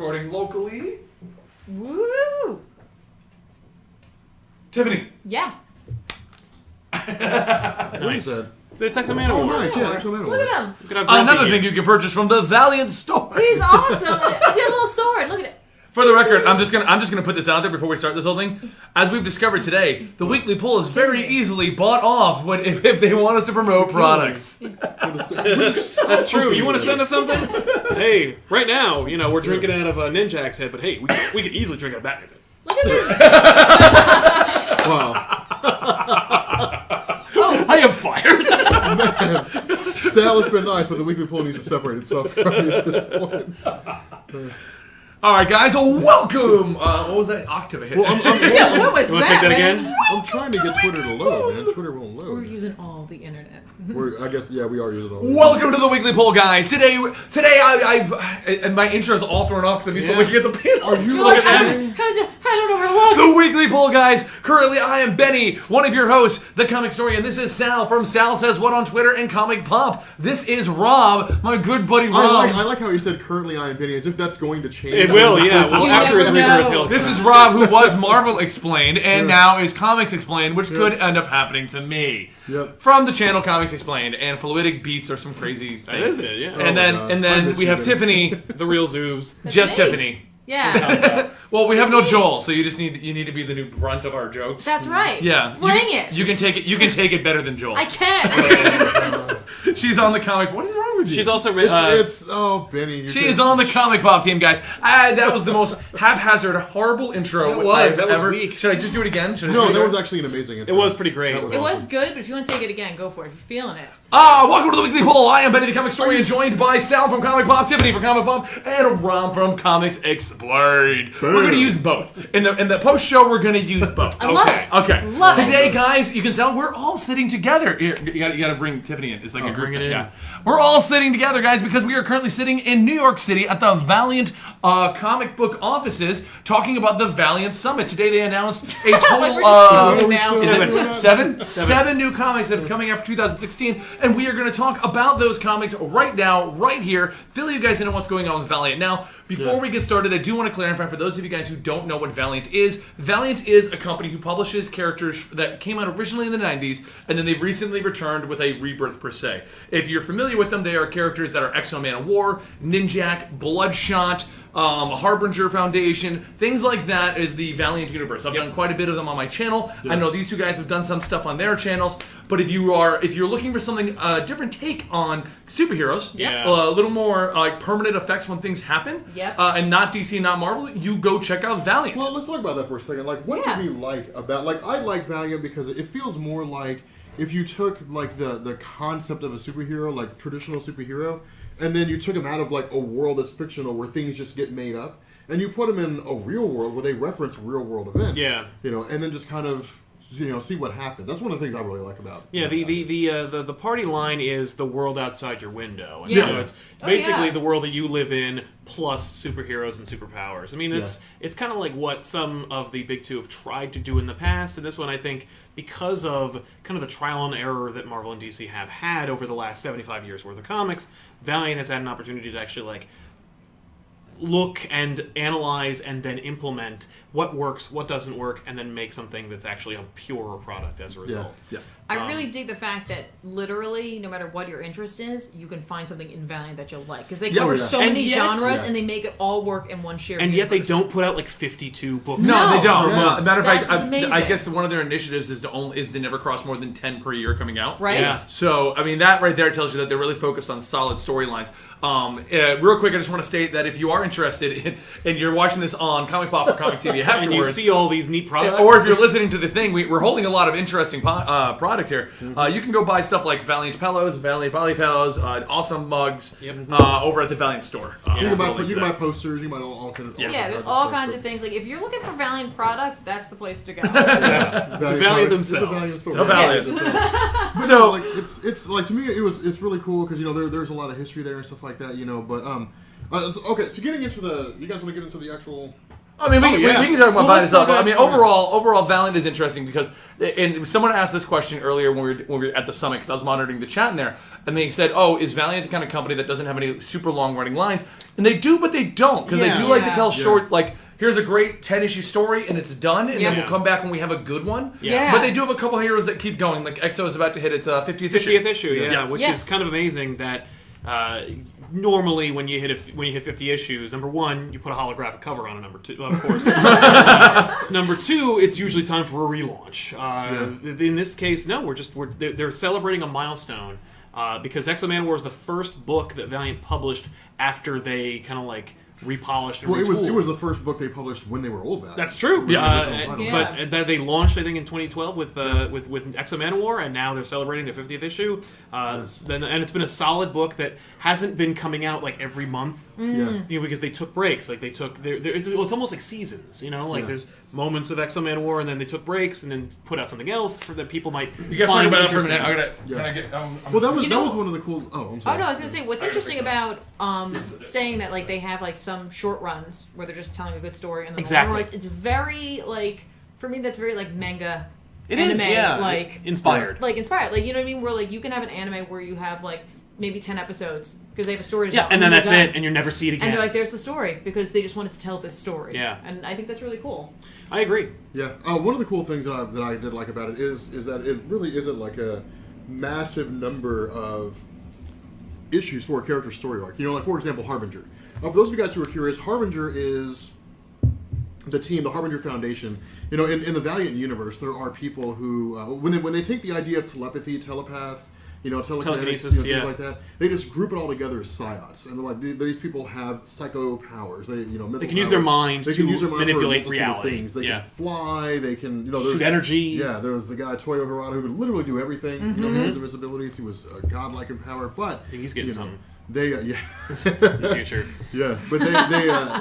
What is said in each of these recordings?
recording locally. Woo! Tiffany. Yeah. Nice. It's Exo Man Oh, Award. nice. Yeah, Exo Man Look Award. at him. Look at how Another grumpy thing he you is. can purchase from the Valiant store. He's awesome. He's got a little sword. Look at it. For the record, I'm just gonna put this out there before we start this whole thing. As we've discovered today, the weekly poll is very easily bought off if they want us to promote products. That's true. You want to send us something? Hey, right now, we're drinking out of Ninjak's head, but hey, we could easily drink out of Batman's head. Look at this. Wow. I am fired. Sal, it's been nice, but the weekly poll needs to separate itself from you at this point. All right, guys, welcome. What was that octave I hit? Yeah, what was You want that, to take that man? again? I'm trying to get Twitter to load, man. Twitter won't load. We're using all the internet. I guess, yeah, we are using all. Welcome to the weekly poll, guys. Today, I've and my intro is all thrown off because I'm used to looking at the panels. Are you Look looking at at him. me? I don't know where to look. The weekly poll, guys. Currently, I am Benny, one of your hosts, the comic story, and this is Sal from Sal Says What on Twitter and ComicPOP. This is Rob, my good buddy Rob. I like how you said currently I am Benny, as if that's going to change. It will, yeah. Well, You after his never Rebirth, know. he'll This come is out. Rob, who was Marvel Explained, and now is Comics Explained, which could end up happening to me. Yep. From the channel Comics Explained, and fluidic beats are some crazy That things. is it, yeah. And Oh then my God. and I then miss we you, have Benny. Tiffany, The real Zoobs. just me. Tiffany. Yeah. Well, we have no me. Joel, so you need to be the new brunt of our jokes. That's right. Yeah. Bring it. You can take it. You can take it better than Joel. I can. She's on the comic. What is wrong with you? She's also... Oh, Benny. She is on the ComicPOP team, guys. That was the most haphazard, horrible intro It was. I've That was ever. weak. Should I just do it again? Should I No, just do that it? was actually an amazing intro. It was pretty great. That was It was awesome. good, but if you want to take it again, go for it. If you're feeling it. Welcome to the weekly poll. I am Benny the Comic Story, and joined by Sal from ComicPOP, Tiffany from ComicPOP, and Rom from Comics Explained. We're going to use both in the post show. We're going to use both. I love it. Okay. Love it. Today, guys, you can tell we're all sitting together. Here, you got to bring Tiffany in. It's like a group. bring it in. Yeah. We're all sitting together, guys, because we are currently sitting in New York City at the Valiant comic book offices, talking about the Valiant Summit. Today, they announced a total We're of. just now. Is it Seven. seven new comics that's coming after 2016, and we are going to talk about those comics right now, right here, fill you guys in on what's going on with Valiant. Now, before we get started, I do want to clarify for those of you guys who don't know what Valiant is a company who publishes characters that came out originally in the 90s, and then they've recently returned with a rebirth per se. If you're familiar with them, they are characters that are Exo Man of War, Ninjak, Bloodshot, Harbinger Foundation, things like that is the Valiant universe. I've done quite a bit of them on my channel. I know these two guys have done some stuff on their channels, but if you're looking for something, a different take on superheroes, a little more like permanent effects when things happen, and not DC, not Marvel, you go check out Valiant. Well, let's talk about that for a second. Like, what do we like about... Like, I like Valiant because it feels more like if you took, like, the concept of a superhero, like, traditional superhero, and then you took him out of, like, a world that's fictional where things just get made up, and you put him in a real world where they reference real-world events. Yeah. And then just kind of... see what happens. That's one of the things I really like about. Yeah, the party line is the world outside your window. And Yeah. so it's basically the world that you live in plus superheroes and superpowers. I mean, it's kind of like what some of the big two have tried to do in the past, and this one I think because of kind of the trial and error that Marvel and DC have had over the last 75 years worth of comics, Valiant has had an opportunity to actually like look and analyze and then implement what works, what doesn't work, and then make something that's actually a purer product as a result. Yeah. I really dig the fact that literally, no matter what your interest is, you can find something in Valiant that you'll like. Because they cover so And many yet- genres, and they make it all work in one shared And yet they universe. don't put out like 52 books. No, they don't. Yeah. Well, matter of fact, That's what's amazing. I guess one of their initiatives is to never cross more than 10 per year coming out. Right? Yeah. So, I mean, that right there tells you that they're really focused on solid storylines. Real quick, I just want to state that if you are interested in, and you're watching this on ComicPOP or Comic TV afterwards, And you see all these neat products. or if you're listening to the thing, we're holding a lot of interesting products here. You can go buy stuff like Valiant pillows, Valiant body pillows, awesome mugs over at the Valiant store. You we'll can link to buy that. posters. You can buy all kinds of... Yeah, there's all kinds of things. Like, if you're looking for Valiant products, that's the place to go. Valiant themselves. It's a So Valiant Valiant. store. So, like it's like, to me it's really cool because there's a lot of history there and stuff like that, but okay, so getting into you guys want to get into the actual I mean, we can talk about Valiant stuff. I mean, over. overall, Valiant is interesting because, and someone asked this question earlier when we were at the summit because I was monitoring the chat in there, and they said, "Oh, is Valiant the kind of company that doesn't have any super long running lines?" And they do, but they don't because they do like to tell short, like, here's a great 10-issue story and it's done, and then we'll come back when we have a good one. Yeah. But they do have a couple heroes that keep going. Like EXO is about to hit its 50th issue. 50th issue, which is kind of amazing that. Normally, when you hit 50 issues, number one, you put a holographic cover on it. Number two, of course. Number two, it's usually time for a relaunch. In this case, no, they're celebrating a milestone because Exo Manowar is the first book that Valiant published after they kind of like repolished and retooled. It was the first book they published when they were Old Valiant. That's true. Yeah. But they launched, I think, in 2012 with Exo Manowar, and now they're celebrating their 50th issue. And it's been a solid book that hasn't been coming out like every month. Because they took breaks. Like it's almost like seasons. There's moments of Exo Manowar, and then they took breaks, and then put out something else for that people might. You guys talk about that for a minute. That was one of the cool. Oh, I'm sorry. Oh no, I was gonna say what's interesting about saying that like they have like some short runs where they're just telling a good story and then it's very like for me that's very like manga. Anime, like inspired. Like you know what I mean? Where like you can have an anime where you have like maybe 10 episodes because they have a story to tell. And then that's it, and you never see it again. And they're like, there's the story because they just wanted to tell this story. Yeah. And I think that's really cool. I agree. Yeah. One of the cool things that I did like about it is that it really isn't like a massive number of issues for a character story arc. Like for example, Harbinger. For those of you guys who are curious, Harbinger is the team, the Harbinger Foundation. In the Valiant universe, there are people who, when they take the idea of telepathy, telepaths, telekinesis, things like that, they just group it all together as psiots, and they're like these people have psycho powers. They can use their mind to manipulate reality. Things. They can fly. They can shoot energy. Yeah, there was the guy Toyo Harada who would literally do everything. Because of his abilities, he was godlike in power. But I think he's getting something. They in the future. Yeah, but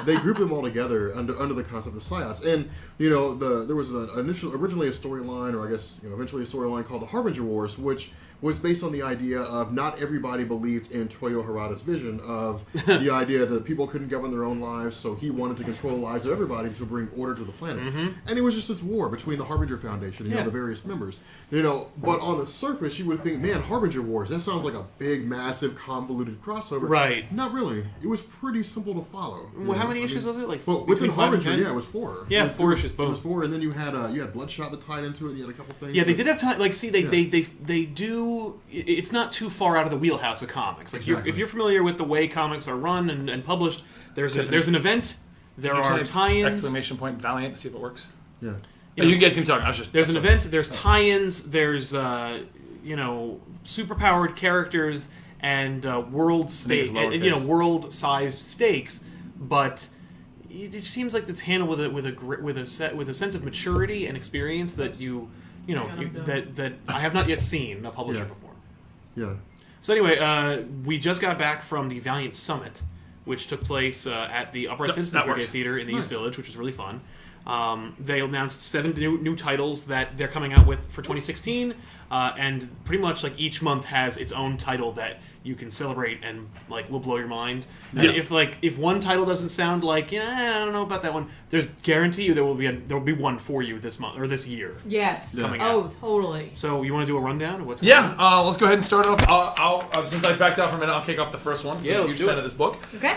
they group them all together under the concept of psiots, and there was originally a storyline, or I guess eventually a storyline called the Harbinger Wars, which was based on the idea of not everybody believed in Toyo Harada's vision of the idea that people couldn't govern their own lives, so he wanted to control the lives of everybody to bring order to the planet. And it was just this war between the Harbinger Foundation and the various members. But on the surface, you would think, man, Harbinger Wars, that sounds like a big, massive, convoluted crossover. Right. Not really. It was pretty simple to follow. Well, how many issues was it? Like within Harbinger, it was 4. Yeah, 4 issues. It was 4, and then you had Bloodshot that tied into it. And you had a couple things. Yeah, they did have time. Like, see, they do. It's not too far out of the wheelhouse of comics. Like, if you're familiar with the way comics are run and published, there's an event. There are tie-ins. Exclamation point Valiant. See if it works. Yeah. You guys can talk. There's an event. There's tie-ins. There's superpowered characters and world-sized stakes, but it seems like it's handled with a sense of maturity and experience that that I have not yet seen a publisher before. Yeah. So anyway, we just got back from the Valiant Summit, which took place at the Upright Citizens Brigade Theater in the East Village, which was really fun. They announced 7 new titles that they're coming out with for 2016, and pretty much like each month has its own title that you can celebrate and like will blow your mind. Yeah. If one title doesn't sound like I don't know about that one, there's guarantee you there will be one for you this month or this year. Yes. Coming out. Totally. So you want to do a rundown of what's going on? Let's go ahead and start off. I'll since I backed out for a minute, I'll kick off the first one. Yeah, I'm a huge fan of this book. Okay.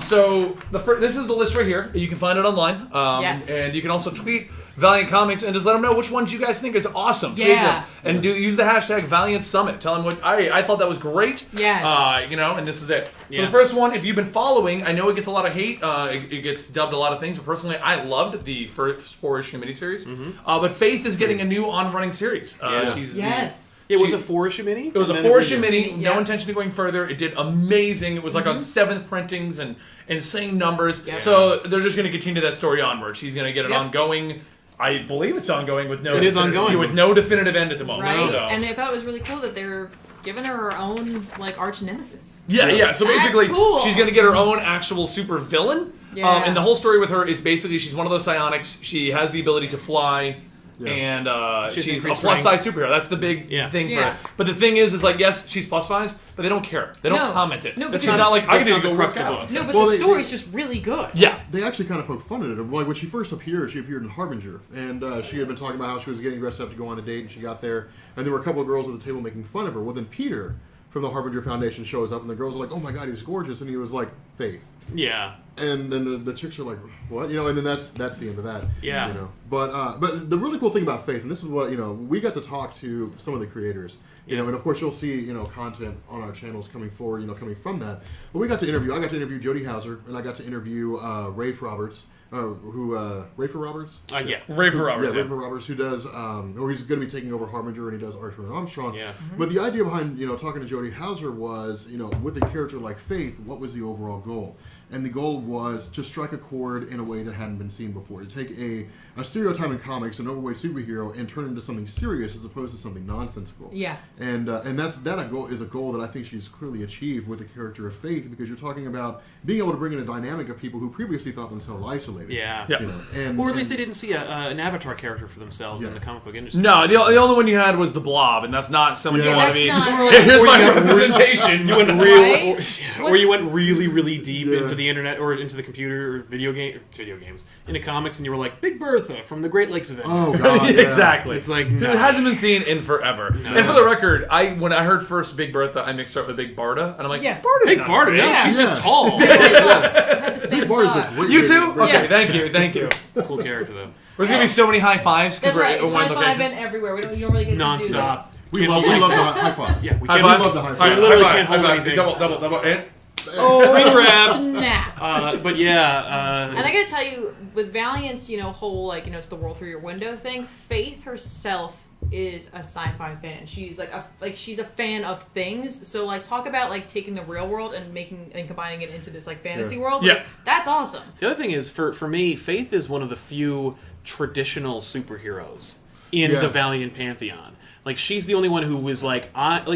So this is the list right here. You can find it online. Yes. And you can also tweet Valiant Comics and just let them know which ones you guys think is awesome. Tweet them. And use the hashtag Valiant Summit. Tell them what I thought that was great. Yes. And this is it. So the first one, if you've been following, I know it gets a lot of hate. It gets dubbed a lot of things, but personally, I loved the first 4-issue miniseries. But Faith is getting a new on-running series. It was a 4-issue mini? It was a 4-issue mini, no intention of going further. It did amazing. It was like on 7th printings and insane numbers. Yeah. So they're just going to continue that story onward. She's going to get it ongoing. I believe it's ongoing with no. It is ongoing with no definitive end at the moment. Right, so. And I thought it was really cool that they're giving her own like arch nemesis. Yeah. So basically, cool. She's going to get her own actual super villain. Yeah. And the whole story with her is basically she's one of those psionics. She has the ability to fly. and she's a plus size superhero. That's the big thing for her. But the thing is like, yes, she's plus size, but they don't care. They don't comment it. No, because she's not like, I can go work out. No, but the story's just really good. Yeah. They actually kind of poke fun at it. Like when she first appeared, she appeared in Harbinger, and she had been talking about how she was getting dressed up to go on a date, and she got there, and there were a couple of girls at the table making fun of her. Well, then Peter from the Harbinger Foundation shows up, and the girls are like, "Oh my God, he's gorgeous," and he was like, "Faith." Yeah. And then the chicks are like, "What?" You know, and then that's the end of that. Yeah. You know, but the really cool thing about Faith, and this is what we got to talk to some of the creators. You know, and of course you'll see content on our channels coming forward. Coming from that. But I got to interview Jodie Hauser, and I got to interview Rafe Roberts. Rafer Roberts? Yeah, Rafer Roberts. Yeah, Rafer Roberts, who does, or he's going to be taking over Harbinger, and he does Archer and Armstrong. Yeah. But the idea behind, talking to Jodie Hauser was, with a character like Faith, what was the overall goal? And the goal was to strike a chord in a way that hadn't been seen before. To take a stereotype in comics, an overweight superhero, and turn it into something serious as opposed to something nonsensical. Yeah. And that is a goal that I think she's clearly achieved with the character of Faith, because you're talking about being able to bring in a dynamic of people who previously thought themselves isolated. Yeah. Or at least they didn't see an Avatar character for themselves in the comic book industry. No, the only one you had was the Blob, and that's not someone you want to be. Here's my representation. You went or you went really, really deep into the internet or into the computer or video games, into comics, and you were like, Big Bertha from the Great Lakes Avengers. Oh God, exactly. It's like it hasn't been seen in forever. No. And for the record, when I heard first Big Bertha, I mixed her up with Big Barda, and I'm like, Barda's Big not Barda. big. No, she's just tall. Big Barda's a great. You too? Okay, thank you. Cool character though. There's gonna be so many high fives. That's right. It's high-fiving everywhere. We don't normally get to do this. We love the high five. Yeah, we love the high five. I literally can't hold anything. Double, and screen grab. Snap. But yeah. And I gotta tell you, with Valiant's, whole it's the world through your window thing. Faith herself is a sci-fi fan. She's she's a fan of things. So talk about taking the real world and combining it into this fantasy world. Yeah, that's awesome. The other thing is for me, Faith is one of the few traditional superheroes in the Valiant pantheon. She's the only one who was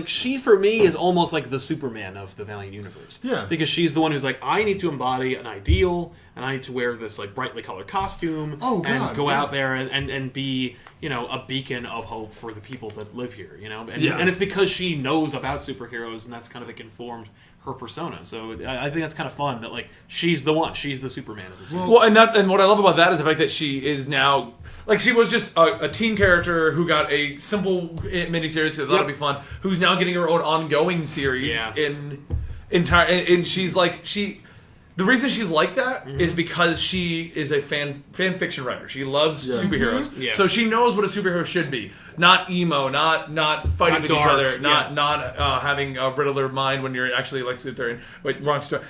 she for me is almost like the Superman of the Valiant universe. Yeah. Because she's the one who's I need to embody an ideal, and I need to wear this brightly colored costume and go out there and be a beacon of hope for the people that live here. And it's because she knows about superheroes, and that's kind of informed her persona. So I think that's kind of fun that she's the one. She's the Superman of this. Well, and what I love about that is the fact that she is now she was just a teen character who got a simple miniseries that thought it'd be fun. Who's now getting her own ongoing series and she's the reason she's like that is because she is a fan fiction writer. She loves superheroes. Yes. So she knows what a superhero should be. Not emo, not fighting with each other, not having a Riddler mind when you're actually sit there and wait, wrong story.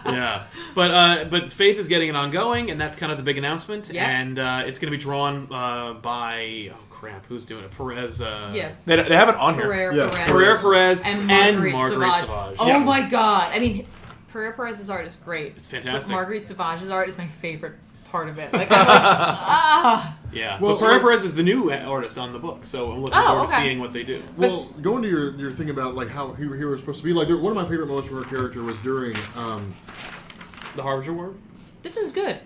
Yeah. But Faith is getting an ongoing, and that's kind of the big announcement. Yeah. And it's going to be drawn by who's doing it? Perez. They have it on here. Perez and Marguerite Sauvage. Oh my God! I mean, Perez's art is great. It's fantastic. But Marguerite Sauvage's art is my favorite part of it. Yeah. Well, Perez is the new artist on the book, so I'm looking forward to seeing what they do. Well, going to your thing about how he was supposed to be, one of my favorite moments from her character was during the Harbinger War. This is good.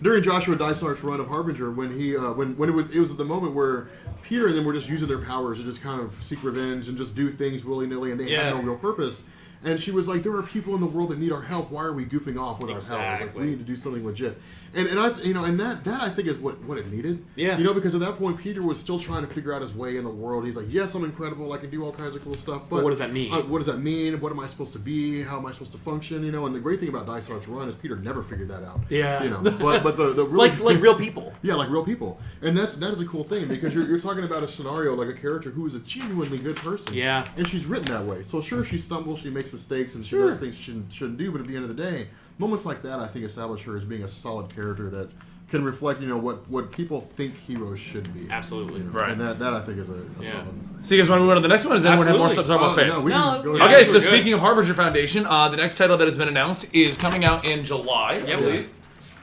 During Joshua Dysart's run of Harbinger, when he when it was at the moment where Peter and them were just using their powers to just kind of seek revenge and just do things willy-nilly, and they had no real purpose. And she was like, there are people in the world that need our help. Why are we goofing off with our powers? We need to do something legit. And that I think is what it needed. Yeah. Because at that point Peter was still trying to figure out his way in the world. He's like, yes, I'm incredible. I can do all kinds of cool stuff. But what does that mean? What does that mean? What am I supposed to be? How am I supposed to function? And the great thing about Dysart's run is Peter never figured that out. Yeah. But the really, like real people. Yeah, like real people. And that is a cool thing, because you're talking about a scenario like a character who is a genuinely good person. Yeah. And she's written that way. So sure, she stumbles, she makes mistakes, and she does things she shouldn't do. But at the end of the day, moments like that, I think, establish her as being a solid character that can reflect, what people think heroes should be. Absolutely. Right. And that I think is a solid. So you guys want to move on to the next one? Does anyone have more stuff to talk about Faith? No, we can go Okay, so speaking of Harbinger Foundation, the next title that has been announced is coming out in July, I believe.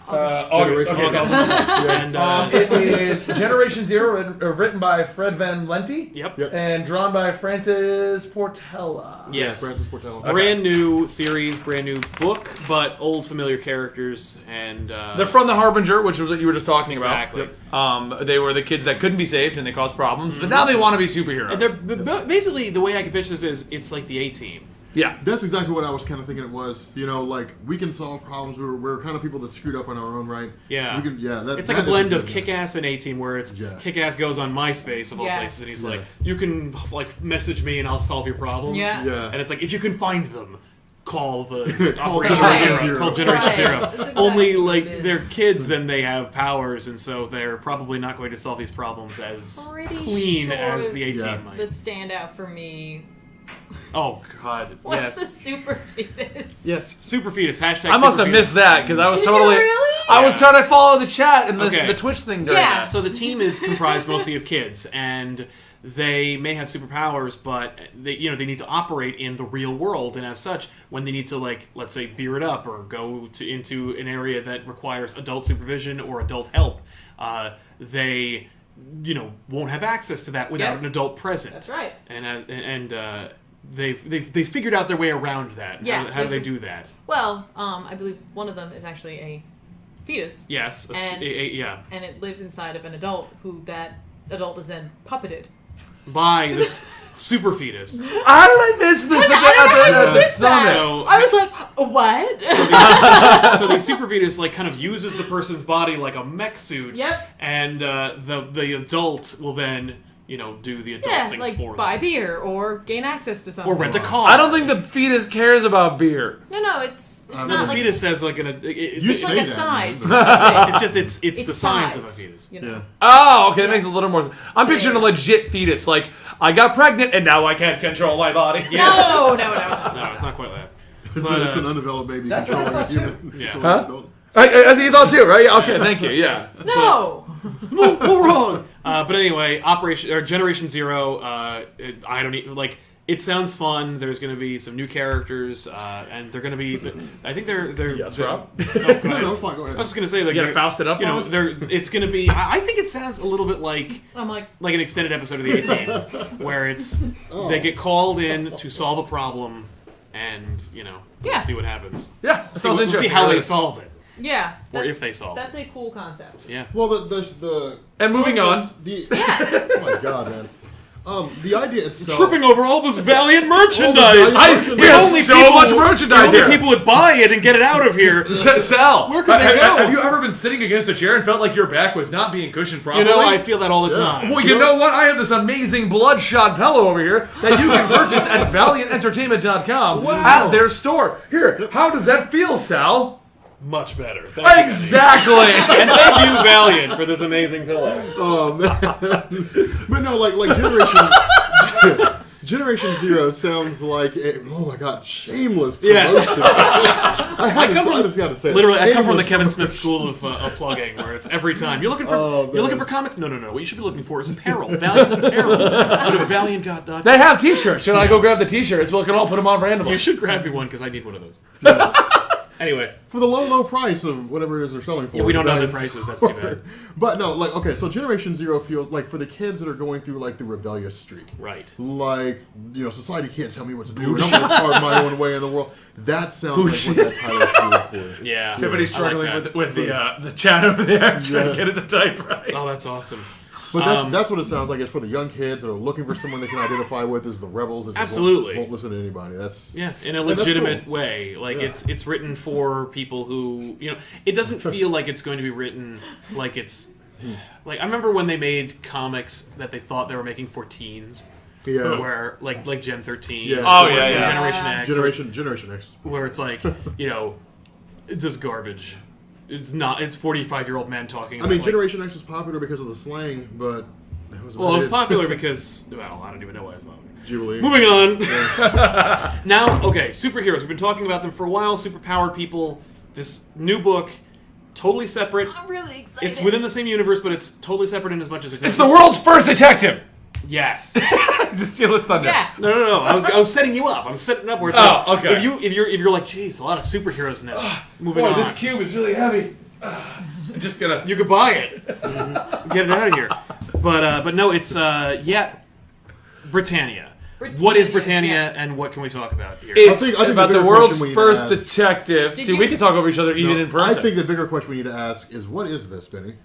August. Okay, August. And it is Generation Zero, written by Fred Van Lente. Yep. And drawn by Francis Portela. Yes. Francis Portela. Brand new series, brand new book, but old familiar characters, and They're from the Harbinger, which was what you were just talking about. exactly. They were the kids that couldn't be saved and they caused problems, but now they want to be superheroes. And they're basically, the way I can pitch this is it's like the A-Team. Yeah. That's exactly what I was kind of thinking it was. You know, like, we can solve problems. We're kind of people that screwed up on our own, right? Yeah. We can, It's like a blend of Kick-Ass and A-Team, where it's Kick-Ass goes on MySpace of all Yes. places, and he's like, you can like message me and I'll solve your problems. Yeah. Yeah. And it's like, if you can find them, call the Call Operation Generation Zero. Zero. Call Generation Right. Zero. That's exactly Only what like it is. they're kids and they have powers, and so they're probably not going to solve these problems as Pretty clean sure as the A-Team Yeah. might. The standout for me Oh God! was Yes. the super fetus. Yes, Super Fetus. Hashtag I must Super have missed that because I was Did you totally. really? I was Yeah. trying to follow the chat and Okay. the Twitch thing during Yeah. that. So the team is comprised mostly of kids, and they may have superpowers, but they need to operate in the real world, and as such, when they need to, like, let's say, beer it up or go into an area that requires adult supervision or adult help, they won't have access to that without Yep. an adult present. That's right. And they've figured out their way around that. Yeah, How do they there's do that? Well, I believe one of them is actually a fetus. Yes. And- Yeah. And it lives inside of an adult who that adult is then puppeted. By this super fetus. How did I miss this I don't know how at you the missed that. summit? So- I was like, what? So the super fetus kind of uses the person's body like a mech suit. Yep. And the adult will then do the adult Yeah, things like for buy them. beer or gain access to something. Or rent a car. I don't think the fetus cares about beer. No, it's No, not the like fetus says like You it's say like a that, size. man. it's just it's It's the size of a fetus. You know? Yeah. Oh, okay, that makes a little more sense. I'm picturing a legit fetus. Like, I got pregnant and now I can't control my body. No. No, it's not quite that. It's an undeveloped baby That's what I controlling a thought human. Yeah. controlling an Huh? adult. As you thought too, right? Yeah, okay, thank you. Yeah. No. Well, wrong. But anyway, Generation Zero. I don't even like. It sounds fun. There's going to be some new characters, and they're going to be. I think they're. Yes, they're- Rob? Oh, go ahead. No, it's fine. Go I ahead. was just going to say, like, You gotta they're- Faust it up on us? It's going to be. I think it sounds a little bit like I'm like, an extended episode of the A-Team, where it's they get called in to solve a problem, and Yeah. we'll see what happens. Yeah, See, sounds we'll see interesting. how they solve it, yeah. or that's- if they solve That's a cool concept. it. Yeah. Well, the And moving on. The, Yeah. oh my god, man. The idea itself. Tripping over all this Valiant merchandise. Valiant I merchandise. we have Only so people- much merchandise the here. only people would buy it and get it out of here. Sal, Where could they go? have you ever been sitting against a chair and felt like your back was not being cushioned properly? I feel that all the Yeah. time. Well, you know what? I have this amazing Bloodshot pillow over here that you can purchase at ValiantEntertainment.com at their store. Here, how does that feel, Sal? Much better. Thank you, Exactly. Eddie. And thank you, Valiant, for this amazing pillow. Oh man. But no, like Generation Zero sounds like oh my god, shameless promotion. Yes. I just gotta say, Literally, I come from the shameless Kevin Smith school of plugging, where it's every time you're looking for Oh, you're looking man. for comics. No. What you should be looking for is apparel. Valiant apparel. Go to Valiant.com. They have T-shirts. Should I go grab the T-shirts? We can all put them on randomly. You should grab me one because I need one of those. Anyway, for the low price of whatever it is they're selling for. we don't know the Valiant prices. That's store. too bad. But no, like okay, so Generation Zero feels like for the kids that are going through like the rebellious streak. Right. Like, society can't tell me what to do. And I'm going to carve my own way in the world. That sounds like what that title's doing for. Yeah. Tiffany's I like struggling that. with the chat over there, trying to get it to type right. Oh, that's awesome. But that's what it sounds like. It's for the young kids that are looking for someone they can identify with as the rebels that just Absolutely. won't listen to anybody. That's Yeah, in a that's legitimate cool. way. Like Yeah. it's written for people who it doesn't feel like it's going to be written like it's like I remember when they made comics that they thought they were making for teens. Yeah. Where like Gen 13. Yeah. Oh, or yeah, yeah. Generation X. Generation X. Where it's like, it's just garbage. It's not. It's 45-year-old men talking. I about, mean, like, Generation X was popular because of the slang, but that was Well, it was popular because I don't even know why it was popular. Jubilee. Moving on. Now, okay, superheroes. We've been talking about them for a while. Superpowered people. This new book, totally separate. I'm really excited. It's within the same universe, but it's totally separate in as much as It's the world's first detective. Yes. To steal his thunder. Yeah. No. I was setting you up. I'm setting up where it's Oh, like, okay. If you're like, geez, a lot of superheroes in this. Moving Boy, on. this cube is really heavy. Just gonna. You could buy it. Get it out of here. But no, it's Britannia. What is Britannia, and what can we talk about here? It's I think about the bigger world's question we need first to ask- detective. See, we can talk over each other even in person. I think the bigger question we need to ask is, what is this, Benny?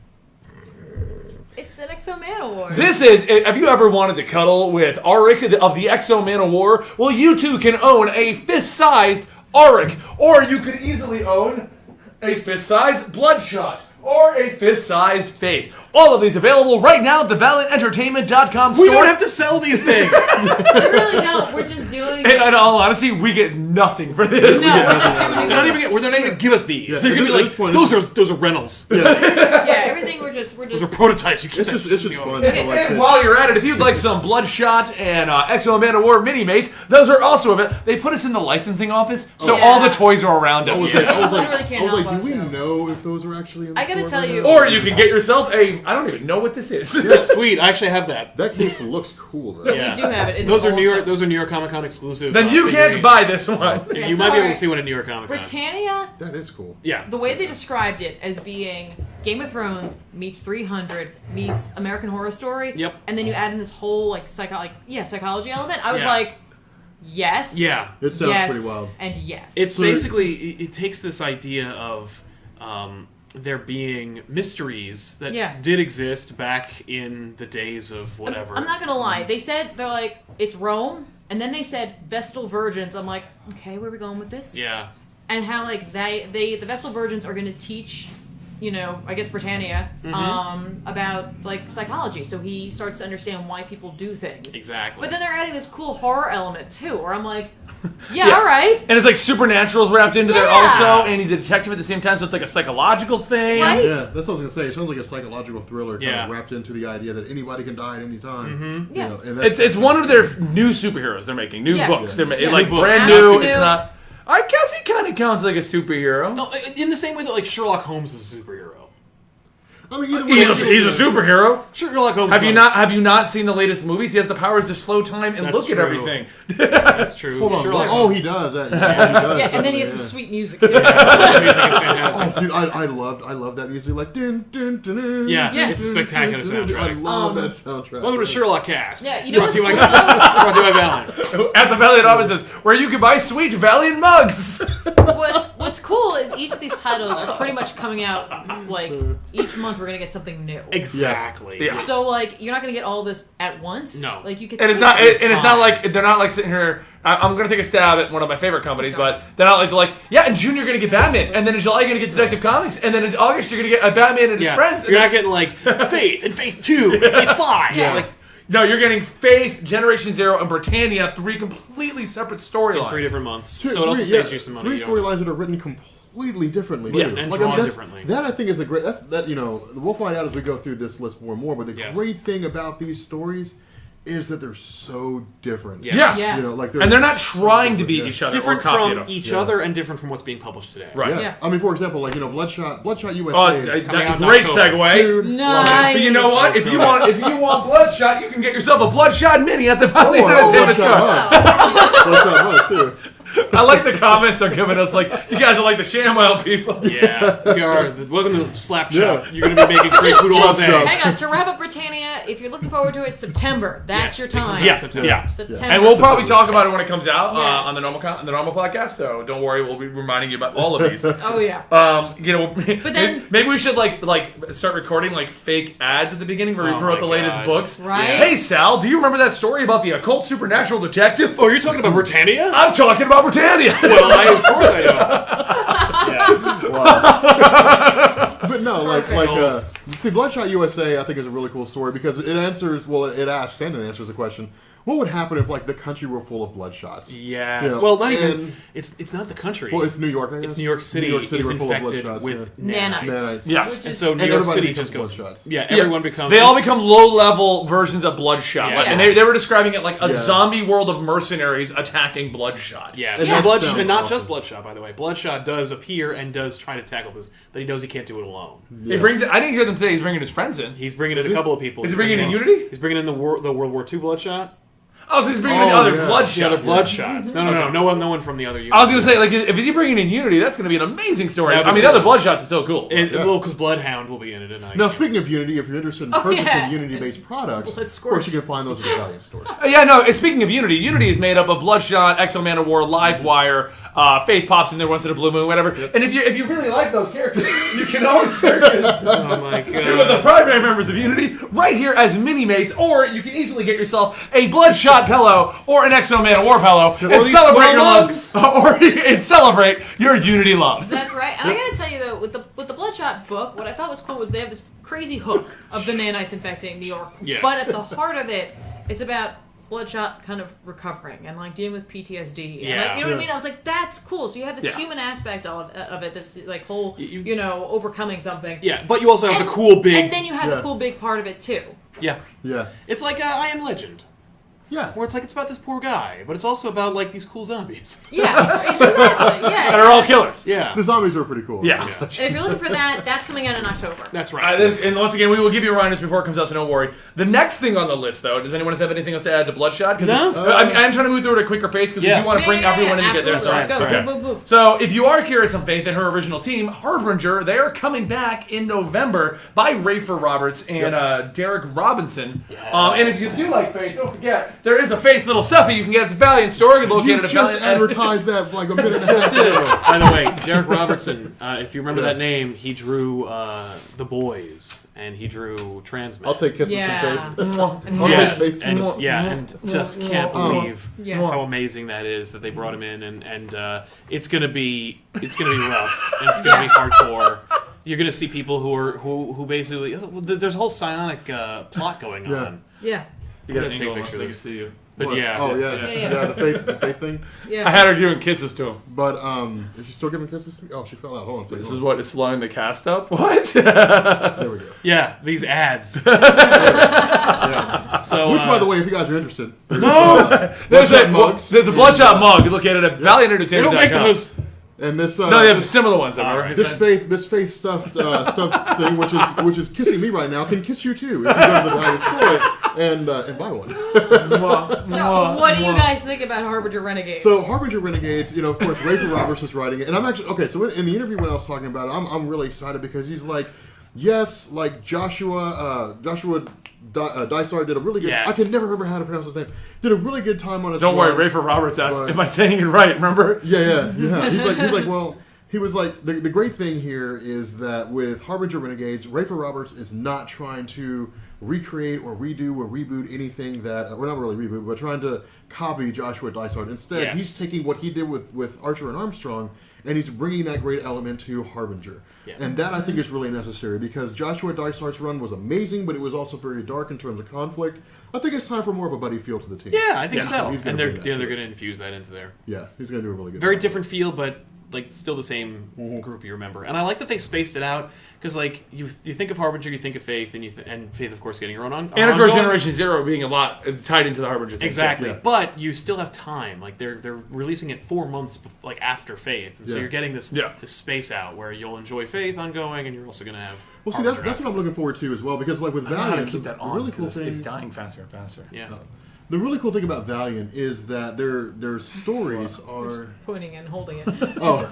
It's an Exo Man Award. This is, have you ever wanted to cuddle with Auric of the Exo Man of War? Well, you too can own a fist-sized Auric, or you could easily own a fist-sized Bloodshot, or a fist-sized Faith. All of these available right now at the ValiantEntertainment.com store. We don't have to sell these things. We really don't. We're just doing it. And in all honesty, we get nothing for this. No, we're just doing it. They're not even going to give us these. Yeah, They're going to be at like, this point, those are rentals. Yeah, everything we're just. Those are prototypes. You keep It's just fun. Okay, to, like, And while you're at it, if you'd like some Bloodshot and Exo Man of War mini-mates, those are also of it. They put us in the licensing office, so Yeah. all the toys are around I us. was Yeah. like, I was Literally like, can't I was help like, do we ourselves. know if those are actually in the I gotta store tell right you- now? Or you can get yourself a, I don't even know what this is. That's sweet. I actually have that. That case looks cool, though. Yeah, we do have it. It's Those are New York. awesome. Those are New York Comic Con exclusive. Then you can't figurines. buy this one. Yeah, Yeah, you might be able to sorry. see one at New York Comic Con. Britannia. That is cool. Yeah. The way they described it as being Game of Thrones meets 300 meets American Horror Story. Yep. And then you add in this whole psychology element. I was Yeah. like, yes. Yeah. It sounds yes, pretty wild. and yes. It's So- basically it takes this idea of there being mysteries that Yeah. did exist back in the days of whatever. I'm not gonna lie. They're like, it's Rome, and then they said Vestal Virgins. I'm like, okay, where are we going with this? Yeah. And how like the Vestal Virgins are gonna teach, I guess Britannia, about like psychology. So he starts to understand why people do things. Exactly. But then they're adding this cool horror element too, where I'm like, yeah. all right. And it's like Supernatural's wrapped into there Yeah. also, and he's a detective at the same time, so it's like a psychological thing. Right? Yeah, that's what I was gonna say. It sounds like a psychological thriller, kind Yeah. of wrapped into the idea that anybody can die at any time. Yeah. And that's, It's one of their new superheroes they're making, new Yeah. books. Yeah. They're Yeah. like New books. brand Absolutely new. It's new. not. I guess he kind of counts like a superhero. No, in the same way that like Sherlock Holmes is a superhero. I mean, either way, He's a superhero. Sherlock Holmes. Have you not seen the latest movies? He has the powers to slow time and That's look at true. everything. That's true. Hold on. Sherlock Oh, he does. That, yeah, he does. Yeah, and then he has some Yeah. sweet music too. Holmes music is fantastic. Oh, dude, I love that music. Like, dun, dun, dun, dun, Yeah, dun, it's a dun, spectacular dun, dun, dun. I soundtrack. love that soundtrack. Welcome to Sherlock Cast. Yeah, you know brought to you what's by brought to you by Valiant. At the Valiant offices, where you can buy sweet Valiant mugs. What's cool is each of these titles are pretty much coming out like each month. We're gonna get something new. Exactly. Yeah. So like you're not gonna get all this at once. No. Like you could. And it's not. And it's not like they're not like sitting here. I'm going to take a stab at one of my favorite companies, Sorry. but they're not like yeah. In June you're going to get Batman, and then in July you're going to get Detective Comics, and then in August you're going to get a Batman and his Yeah. friends. You're not getting like Faith and Faith 2, Faith 5. Yeah. Like No, you're getting Faith, Generation Zero, and Britannia, 3 completely separate storylines. 3 different months. Two- So it also three- saves you some money. Three you don't- storylines that are written completely differently. Yeah, too. and Like, drawn that's- differently. That I think is a great. We'll find out as we go through this list more and more. But the Yes. great thing about these stories is that they're so different. Yeah. Yeah. And they're not so trying to different, be yeah. each other different or copy from them. each Yeah. other and different from what's being published today. Right. Yeah. Yeah. I mean, for example, like Bloodshot USA. Oh, Coming out in great October. segue. Dude, Nice. But you know what? If you want Bloodshot, you can get yourself a Bloodshot mini at the Valiant Entertainment store. Bloodshot Mug, too. I like the comments they're giving us. Like, you guys are like the ShamWow people. Yeah, we are. Welcome to Slap Shop. Yeah. You're going to be making great food all Slap day. Shop. Hang on, to wrap up Britannia, if you're looking forward to it, September. That's Yes, your it comes time. out Yeah, September. yeah. September. And we'll probably talk about it when it comes out Yes. on the normal podcast. So don't worry, we'll be reminding you about all of these. Oh yeah. Then maybe we should like start recording like fake ads at the begining where we Oh promote my the latest God. books. Right. Hey Sal, do you remember that story about the occult supernatural detective? Oh, you're talking about Britannia? I'm talking about Britannia. Well, of course I know. But no, see, Bloodshot USA, I think is a really cool story because it asks and it answers the question: what would happen if like the country were full of Bloodshots? Yes. You know, Well, not even. and- It's not the country. Well, it's New York. I guess. It's New York City. New York City is were full of infected Bloodshots, with Nanites. Nanites. Yes. Which And is- so New And York everybody City becomes just goes. Bloodshots. Yeah, everyone becomes. They all become low-level versions of Bloodshot, Yeah. Like, and they were describing it like a zombie world of mercenaries attacking Bloodshot. Yes, And and, that Bloodshot, sounds and not awesome. just Bloodshot, by the way. Bloodshot does appear and does try to tackle this, but he knows he can't do it alone. He brings. I didn't hear them today. He's bringing his friends in. He's bringing in a couple of people. Is he bringing in all- Unity? He's bringing in the World War II Bloodshot. I was just bringing in the other Bloodshots. Yeah, the Bloodshots. No one from the other unit. I was going to say, like, if he's bringing in Unity, that's going to be an amazing story. Yeah, I mean, the other Bloodshots is still cool. Well, because Bloodhound will be in it. Now, speaking of Unity, if you're interested in purchasing Unity-based products, of course you can find those at the Valiant store. And speaking of Unity, Unity is made up of Bloodshot, Exo-Man of War, Livewire, Faith pops in there once in a blue moon, whatever. Yep. And if you really like those characters, you can always purchase two of the primary members of Unity right here as mini-mates, or you can easily get yourself a Bloodshot pillow or an Exo-Man of War pillow and celebrate your love, and celebrate your Unity love. That's right. And I gotta tell you though, with the Bloodshot book, what I thought was cool was they have this crazy hook of the nanites infecting New York. Yes. But at the heart of it, it's about Bloodshot kind of recovering and like dealing with PTSD. Yeah. And, like, you know what I mean? I was like, that's cool. So you have this human aspect of it, this like whole, overcoming something. Yeah, but you also have the cool big... And then you have the cool big part of it too. Yeah. Yeah. It's like I Am Legend. Yeah. Where it's like, it's about this poor guy, but it's also about, like, these cool zombies. Yeah, exactly. Yeah. They're all killers. Yeah. The zombies are pretty cool. Yeah. And if you're looking for that, that's coming out in October. That's right. And once again, we will give you reminders before it comes out, so don't worry. The next thing on the list, though, does anyone have anything else to add to Bloodshot? No. I'm trying to move through at a quicker pace because we do want to bring everyone in to get there. Let's go. Okay. Move. So, if you are curious on Faith and her original team, Harbinger, they are coming back in November by Rafer Roberts and Derek Robinson. Yes. And if you do like Faith, don't forget, there is a Faith little stuffy you can get at the Valiant store. You can You just advertised that like a minute and a half ago. By the way, Derek Robertson, if you remember that name, he drew The Boys, and he drew Transmit. I'll take Kisses from Faith. And just can't believe how amazing that is that they brought him in, and it's gonna be rough, and it's gonna be hardcore. You're gonna see people who basically there's a whole psionic plot going on. Yeah. You gotta take take pictures. pictures so they can see you. But What? yeah. Oh yeah. The faith thing. Yeah. I had her giving kisses to him. But is she still giving kisses to me? Oh, she fell out. Hold on a second. This is what is slowing the cast up? What? There we go. Yeah, these ads. Yeah. So, Which, by the way, if you guys are interested, there's a Bloodshot mug. Look at it at ValiantEntertainment.com. they don't make those. and this No, they have similar ones. Right. this faith stuffed thing, which is kissing me right now, can kiss you too if you go to the Valiant store and buy one. So, what do you guys think about Harbinger Renegades? So Harbinger Renegades, of course, Rafer Roberts is writing it, and I'm actually okay. So in the interview when I was talking about it, I'm really excited because he's like, yes, like Joshua Dysart did a really good. Yes. I can never remember how to pronounce his name. Did a really good time on his. Don't worry, run. Rafer Roberts asked, But- am I saying it right? Remember? Yeah. He's like, well, he was like, the great thing here is that with Harbinger Renegades, Rafer Roberts is not trying to recreate or redo or reboot anything that, we're not really reboot, but trying to copy Joshua Dysart. Instead, he's taking what he did with Archer and Armstrong, and he's bringing that great element to Harbinger. Yeah. And that, I think, is really necessary, because Joshua Dysart's run was amazing, but it was also very dark in terms of conflict. I think it's time for more of a buddy feel to the team. Yeah, I think so. He's And gonna they're bring that to going it. to infuse that into there. Yeah, he's going to do a really good Very job. different feel, but like still the same group you remember. And I like that they spaced it out because like you think of Harbinger, you think of Faith, and Faith, of course, getting her own. And of course, Generation Zero being a lot tied into the Harbinger thing. Exactly, Yeah. but you still have time. Like they're releasing it 4 months after Faith, and so you're getting this space out where you'll enjoy Faith ongoing, and you're also going to have. Well, see, that's what I'm looking forward to as well, because like with I don't know how Valiant, to keep that the on really because cool it's thing, dying faster and faster. Yeah. the really cool thing about Valiant is that their stories are. Pointing and holding it. Oh,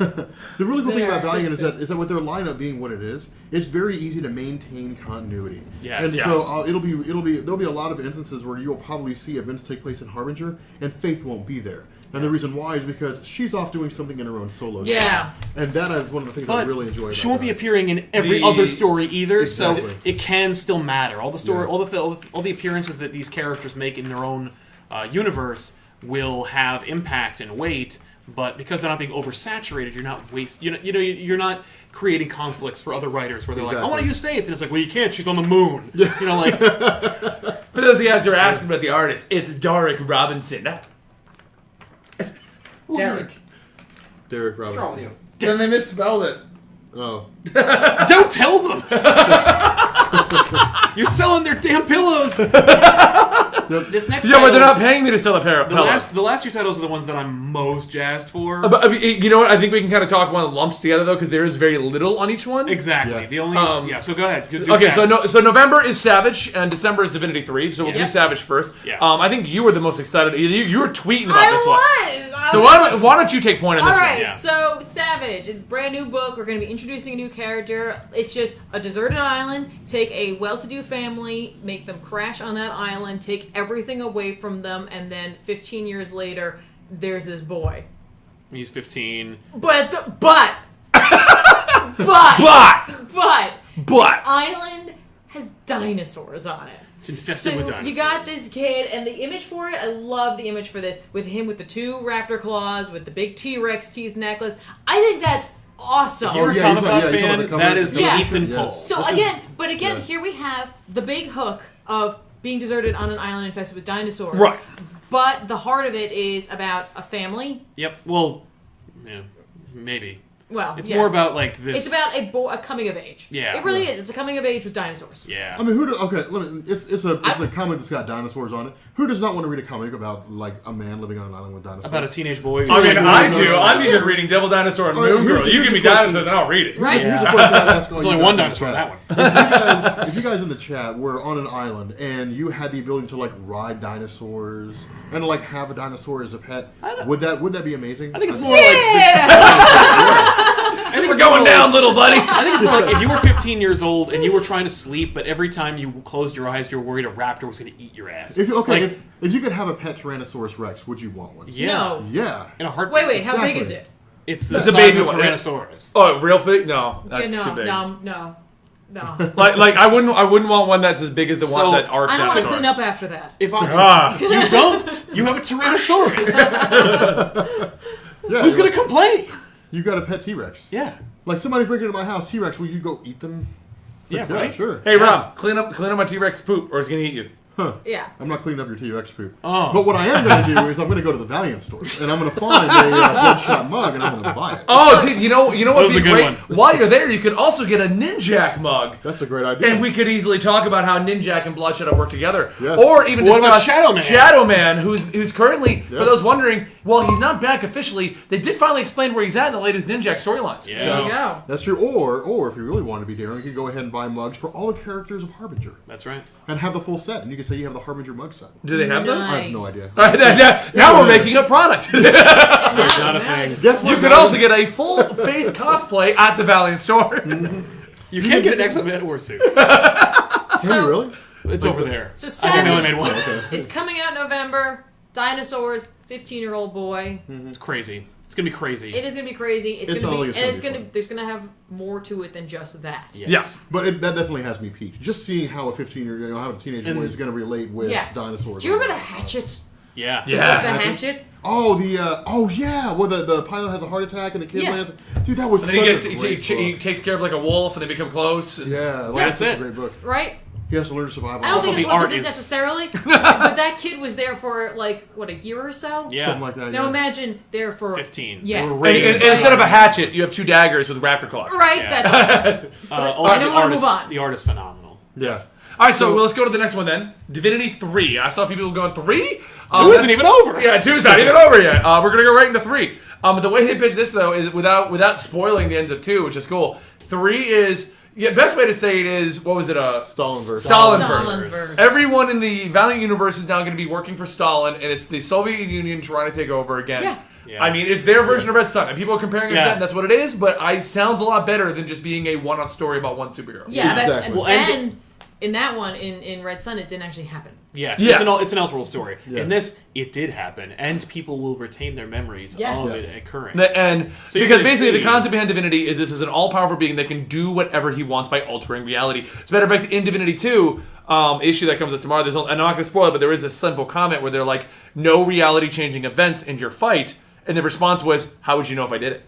the really cool thing about There, Valiant is fix that with their lineup being what it is, it's very easy to maintain continuity. Yes. And Yeah. so there'll be a lot of instances where you'll probably see events take place in Harbinger, and Faith won't be there. And the reason why is because she's off doing something in her own solo show. Yeah. And that is one of the things But I really enjoy about she won't be that. appearing in every The- other story either, so Exactly. it can still matter. All the story, Yeah. all the appearances that these characters make in their own universe will have impact and weight. But because they're not being oversaturated, you're not you're not creating conflicts for other writers where they're like, I want to use Faith, and it's like, well, you can't. She's on the moon. Yeah. You know, like For those of you guys who are asking about the artist, it's Derek Robinson. Derek. Derek What's wrong Robinson. with you? Then they misspelled it. Oh. don't tell them. You're selling their damn pillows. This next Yeah, but title- they're not paying me to sell a pair of the last two titles are the ones that I'm most jazzed for. But, I mean, you know what? I think we can kind of talk one lumped together though, because there is very little on each one. Exactly. Yeah. The only So go ahead. Do Okay, Savage. so November is Savage and December is Divinity 3. So we'll do Yes. Savage first. Yeah. I think you were the most excited. You were tweeting about this one. I So was. why don't you take point on All this right, one? Yeah. so Savage is a brand new book. We're going to be introducing a new character. It's just a deserted island. Take a well-to-do family, make them crash on that island, take everything away from them, and then 15 years later, there's this boy. He's 15. But island has dinosaurs on it. It's infested with dinosaurs. You got this kid, and the image for it, I love the image for this, with him with the 2 raptor claws, with the big T-Rex teeth necklace. I think that's awesome. If you're a yeah, comic you're book talking about fan, the cover. that is the Yeah. Ethan Yes. Cole. So This again, is- yeah. here we have the big hook of being deserted on an island infested with dinosaurs. Right. But the heart of it is about a family. Yep. Well, yeah, maybe. Well, It's yeah. more about like this. It's about a coming of age. Yeah. It really is. It's a coming of age with dinosaurs. Yeah. I mean, it's a comic that's got dinosaurs on it. Who does not want to read a comic about like a man living on an island with dinosaurs? about a teenage boy. I mean, I Dinosaurs. do. I'm even reading Devil Dinosaur and All right, Moon Girl. here's You give me a question. dinosaurs and I'll read it. Right? Here's a question I'd ask all There's you only guys one in the dinosaur in chat. that one. If you guys in the chat were on an island and you had the ability to like ride dinosaurs and like have a dinosaur as a pet, would that be amazing? I think it's more like. Yeah! I think We're it's more going like- down, little buddy. I think it's more like if you were 15 years old and you were trying to sleep, but every time you closed your eyes, you were worried a raptor was going to eat your ass. If you could have a pet Tyrannosaurus Rex, would you want one? Yeah. No. Yeah. In a heartbeat. Wait, how big Exactly. is it? It's the It's a size baby of a one. Tyrannosaurus. Oh, real big? No, that's no, too big. no. Like I wouldn't want one that's as big as the So, one that Ark I don't want to dinosaur. clean up after that. If I, Ah. you don't, you have a Tyrannosaurus. Yeah. Who's going to complain? You got a pet T-Rex. Yeah. Like somebody's breaking into my house, T-Rex. Will you go eat them? Yeah, right? Sure. Hey Rob, clean up my T-Rex poop, or it's gonna eat you. Yeah. I'm not cleaning up your T-Rex poop. Oh. But what I am going to do is I'm going to go to the Valiant store and I'm going to find a Bloodshot mug and I'm going to buy it. Oh, dude, you know what That would was be a good great? one. While you're there, you could also get a Ninjak mug. That's a great idea. And we could easily talk about how Ninjak and Bloodshot have worked together. Yes. Or even What about discuss Shadow Man? Shadow Man, who's currently, for Yeah. those wondering, well, he's not back officially. They did finally explain where he's at in the latest Ninjak storylines. Yeah. There So, you go. That's true. Or if you really want to be daring, you could go ahead and buy mugs for all the characters of Harbinger That's right. and have the full set. And you can say you have the Harbinger mug set. do they have those? Nice. I have no idea. All right, now we're making a product. Not a thing. Guess what? You could also get a full Faith cosplay at the Valiant store. You can get an X-Men War suit. Can you really? It's over there. So I think they only Savage, made one. it's coming out November. Dinosaurs, 15-year-old boy. It's crazy. It's going to be crazy. It is gonna be crazy. It's It gonna sounds be, like it's and gonna it's be gonna. fun. There's gonna have more to it than just that. Yes. Yeah. But that definitely has me peaked. Just seeing how a 15-year, how a teenager boy is going to relate with Yeah. dinosaurs. Do you remember the hatchet? Yeah. Yeah. The hatchet? Oh, yeah. Well, the pilot has a heart attack and the kid Yeah. lands. Dude, that was And such then he, a gets, great he book. takes care of like a wolf, and they become close. Yeah, like, Yeah. that's such That's a it. great book. Right? He has to learn to survive. I don't Also, think the it's what art this is is- necessarily, but that kid was there for like what, a year or so. Yeah. Something like that. Now yeah. imagine there for 15. Yeah. They were And, raised and instead of a hatchet, you have 2 daggers with raptor claws. Right. Yeah. That's awesome. Also, I don't wanna move on. The art is phenomenal. Yeah. All right, so let's go to the next one then. Divinity 3. I saw a few people going 3. 2 isn't even over. Yeah, 2's not even over yet. We're gonna go right into 3. But the way they pitch this though is without spoiling the end of 2, which is cool. 3 is best way to say it is, what was it? Stalinverse. Stalinverse. Stalinverse. Everyone in the Valiant universe is now going to be working for Stalin, and it's the Soviet Union trying to take over again. Yeah. Yeah. I mean, it's their version of Red Sun, and people are comparing it to Yeah. that, and that's what it is. But it sounds a lot better than just being a one-off story about one superhero. Yeah. Exactly. That's, Well, and in that one, in Red Sun, it didn't actually happen. Yes. Yeah. It's an Elseworld story. Yeah. In this, it did happen, and people will retain their memories Yeah. of Yes. it occurring. And So you're because gonna basically the see- concept behind Divinity is this is an all-powerful being that can do whatever he wants by altering reality. As a matter of fact, in Divinity 2, issue that comes up tomorrow, I'm not going to spoil it, but there is a simple comment where they're like, no reality-changing events in your fight, and the response was, how would you know if I did it?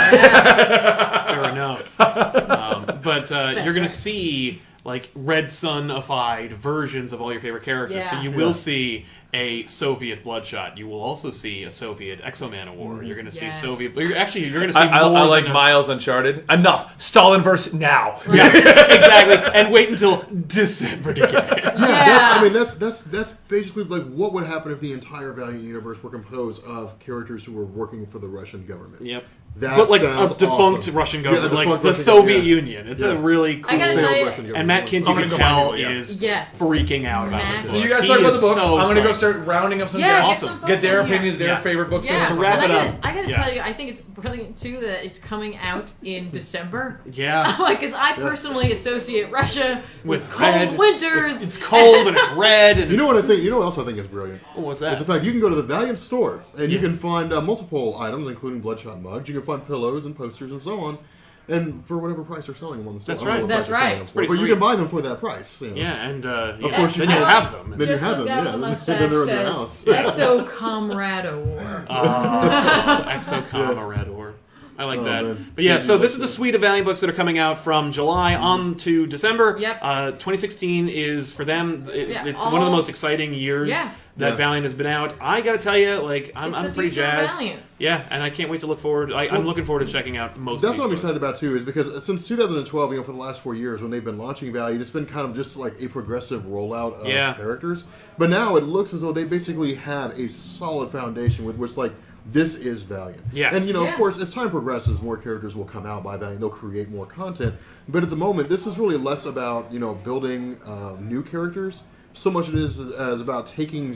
Fair enough. But you're going right. to see like Red Sun-ified versions of all your favorite characters. So Yeah. you will see a Soviet Bloodshot. You will also see a Soviet Exo-Man War. You're going to see Yes. Soviet... You're going to see I more like than Miles Uncharted. Enough. Stalinverse now. Yeah, exactly. And wait until December to get it. That's basically like what would happen if the entire Valiant universe were composed of characters who were working for the Russian government. Yep. That But like a sounds defunct awesome. Russian government, Yeah, like defunct the Russian Soviet government. Union. It's a really cool... I gotta tell you- Russian And Matt Kint, you I'm can gonna go tell, find it, is Yeah. freaking out about this So book. You guys He talk about is the books. so I'm going to go psyched. start rounding up some Yeah, guests. get Awesome. some fun Get their fun here. opinions, their Yeah. favorite books. Yeah, To wrap and it I up. gotta Yeah. tell you, I think it's brilliant too that it's coming out in December. Yeah. Like, because I personally associate Russia With cold red. winters. It's cold and it's red. And You know what I think? You know what else I think is brilliant? what's Is the that? fact you can go to the Valiant store and you Yeah. can find multiple items, including Bloodshot mugs. You can find pillows and posters and so on, and for whatever price they're selling them on the store. That's I don't know right. what That's price they're selling right. them It's for, pretty but you sweet. can buy them for that price. You know. Yeah, and course you then you'll can. have them. Then you Just have the them. guy with Yeah, the then mustache they're in their says, house. Exo Comrador. Exo Comrador. I like Oh, that. man. But yeah, Yeah, so you this like is the that. suite of Valiant books that are coming out from July on to December. Yep. 2016 is, for them, Yeah, it's one of the all- most exciting years Yeah. that Yeah. Valiant has been out. I gotta tell you, like, I'm It's the pretty future of jazzed. Valiant. Yeah, and I can't wait to look forward. I'm looking forward to checking out most That's of what I'm these excited books. about too, is because since 2012, for the last 4 years when they've been launching Valiant, it's been kind of just like a progressive rollout of characters. But now it looks as though they basically have a solid foundation with which, like, this is Valiant. Yes. And, Yeah. of course, as time progresses, more characters will come out by Valiant. They'll create more content. But at the moment, this is really less about, building new characters. So much it is as about taking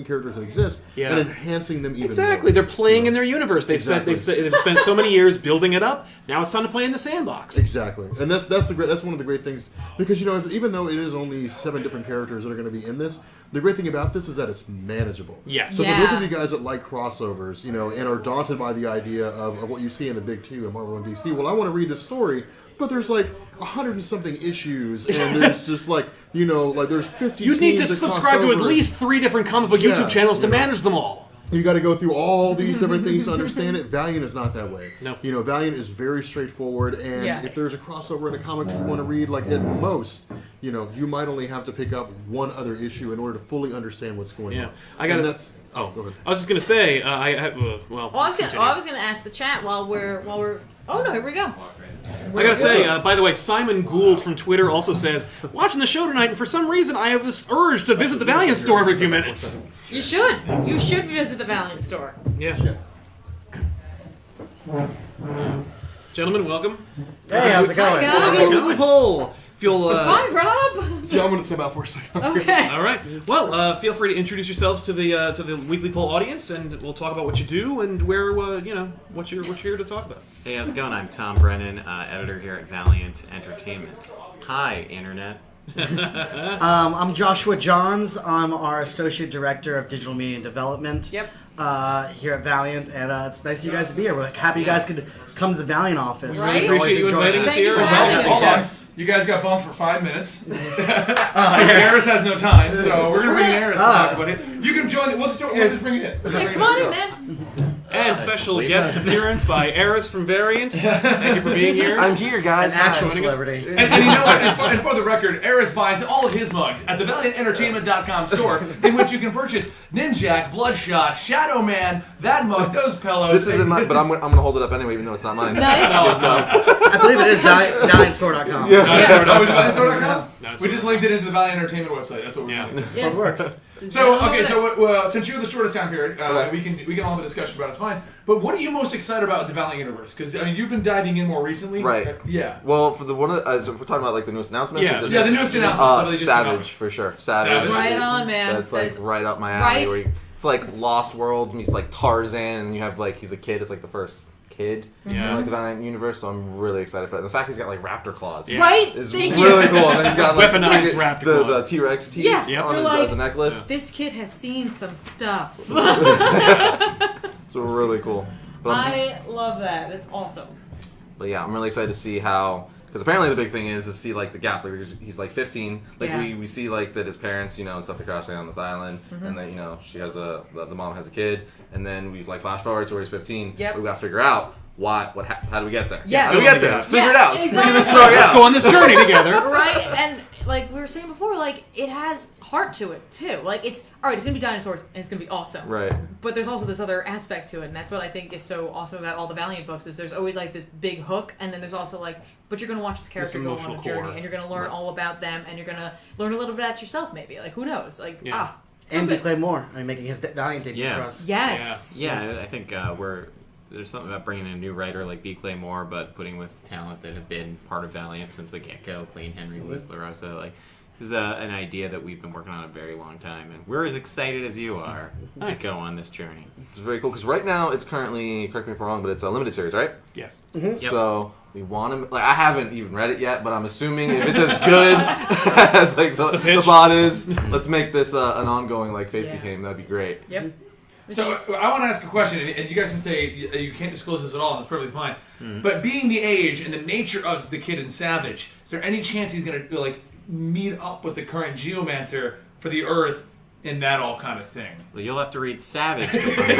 characters that exist and enhancing them even Exactly, more. they're playing in their universe. They've Exactly. they've spent so many years building it up. Now it's time to play in the sandbox. Exactly, and that's one of the great things, because even though it is only 7 different characters that are going to be in this, the great thing about this is that it's manageable. Yes. So Yeah. for those of you guys that like crossovers, and are daunted by the idea of what you see in the big two in Marvel and DC, well, I want to read this story, but there's like 100 and something issues, and there's just like there's 50. You need to teams that subscribe cross to at over. least 3 different comic book YouTube channels to you know. manage them all. You got to go through all these different things to understand it. Valiant is not that way. No. Valiant is very straightforward, and Yeah. if there's a crossover in a comic you want to read, like at most, you might only have to pick up one other issue in order to fully understand what's going Yeah. on. I gotta- And that's. Oh, go ahead. I was just gonna say, I I was gonna ask the chat while we're. Oh no, here we go. I gotta say, by the way, Simon Gould from Twitter also says, watching the show tonight, and for some reason I have this urge to visit the Valiant store every few minutes. You should. You should visit the Valiant store. Yeah. Gentlemen, welcome. Hey, how's it going? Hi, Pull. If you'll, Hi, Rob. Yeah, I'm going to step out for a second. Okay. all right. Well, feel free to introduce yourselves to the weekly poll audience, and we'll talk about what you do and where what you're here to talk about. Hey, how's it going? I'm Tom Brennan, editor here at Valiant Entertainment. Hi, Internet. I'm Joshua Johns. I'm our Associate Director of Digital Media and Development Yep. here at Valiant, and it's nice for you guys to be here. We're happy you guys could come to the Valiant office. Right. We always Appreciate you enjoy inviting that. us Thank you here. for having us. Hold on. You guys got bumped for 5 minutes. Harris has no time, so we're gonna bring in Harris to talk about it. You can join. We'll just bring it in. Hey, come on in, man. And special guest appearance by Eris from Variant. Thank you for being here. I'm here, guys. An actual joining us. celebrity. And you know what? And for the record, Eris buys all of his mugs at the ValiantEntertainment.com store, in which you can purchase Ninjak, Bloodshot, Shadow Man, that mug, those pillows. This isn't mine, but I'm gonna hold it up anyway, even though it's not mine. Nice. I believe it is ValiantStore.com. Oh, is it ValiantStore.com? No, it's We just linked it into the Valiant Entertainment website. That's what we're doing. Yeah. It works. So okay, since you're the shortest time period, we can all have a discussion about it. It's fine. But what are you most excited about the Valiant universe? Because you've been diving in more recently, Right. Yeah. Well, for the one, so if we're talking about like the newest announcements. Yeah. or just- Yeah, the newest announcement. So they just came out Savage with- for sure. Savage. Savage. Right on, man. That's like That's right up my alley. right. Where it's like Lost World meets like Tarzan, and you have like he's a kid. It's like the first kid Yeah. in like the Valiant universe. So I'm really excited for it. And the fact he's got like raptor claws. Yeah. Right? Is Thank really you. cool. And then he's got like Weaponized raptor the claws. T-Rex teeth Yeah. on Yep. his, Like- as a necklace. This kid has seen some stuff. So really cool. But I love that. That's awesome. But yeah, I'm really excited to see how, because apparently the big thing is to see like the gap. Like he's like 15. Like Yeah. we see like that his parents, stuff to crash on this island, and then she has the mom has a kid, and then we like flash forward to where he's 15. Yep. We got to figure out how do we get there? Yeah. How do we get there? Let's figure it Yeah, out. Let's figure this exactly. story Let's out. go on this journey together. Right? And like we were saying before, like it has heart to it too. Like it's all right. It's gonna be dinosaurs and it's gonna be awesome. Right. But there's also this other aspect to it, and that's what I think is so awesome about all the Valiant books. Is there's always like this big hook, and then there's also like, but you're gonna watch this character go on a journey, and you're gonna learn all about them, and you're gonna learn a little bit about yourself, maybe. Like who knows? Like and B. Clay Moore, I mean, making his Valiant debut for us. Yes. Yeah, I think there's something about bringing in a new writer like B. Clay Moore, but putting with talent that have been part of Valiant since the get-go, Clayton Henry, Luis LaRosa. Like, this is an idea that we've been working on a very long time, and we're as excited as you are to go on this journey. It's very cool, because right now it's currently, correct me if I'm wrong, but it's a limited series, right? Yes. Mm-hmm. Yep. So we want to, like, I haven't even read it yet, but I'm assuming if it's as good as like the plot is, let's make this an ongoing, like Faith became. That'd be great. Yep. So I want to ask a question, and you guys can say you can't disclose this at all, and that's perfectly fine. But being the age and the nature of the kid in Savage, is there any chance he's going to like meet up with the current Geomancer for the Earth and that all kind of thing? Well, you'll have to read Savage to find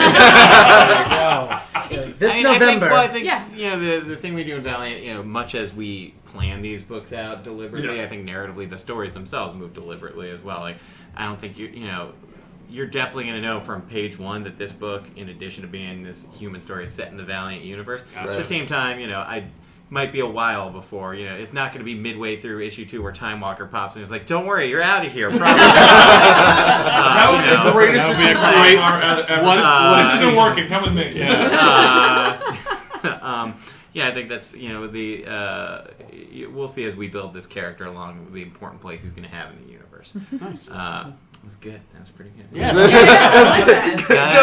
This November. I think you know the thing we do in Valiant, you know, much as we plan these books out deliberately, I think narratively the stories themselves move deliberately as well. Like, I don't think you're definitely going to know from page one that this book, in addition to being this human story, is set in the Valiant universe. At the same time, I might be a while before, it's not going to be midway through issue 2 where Time Walker pops and it's like, don't worry, you're out of here. Probably. That would be the greatest great this isn't working. Come with me. I think that's, we'll see as we build this character along the important place he's going to have in the universe. Nice. That was good. That was pretty good. I like that.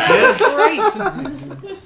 That's great.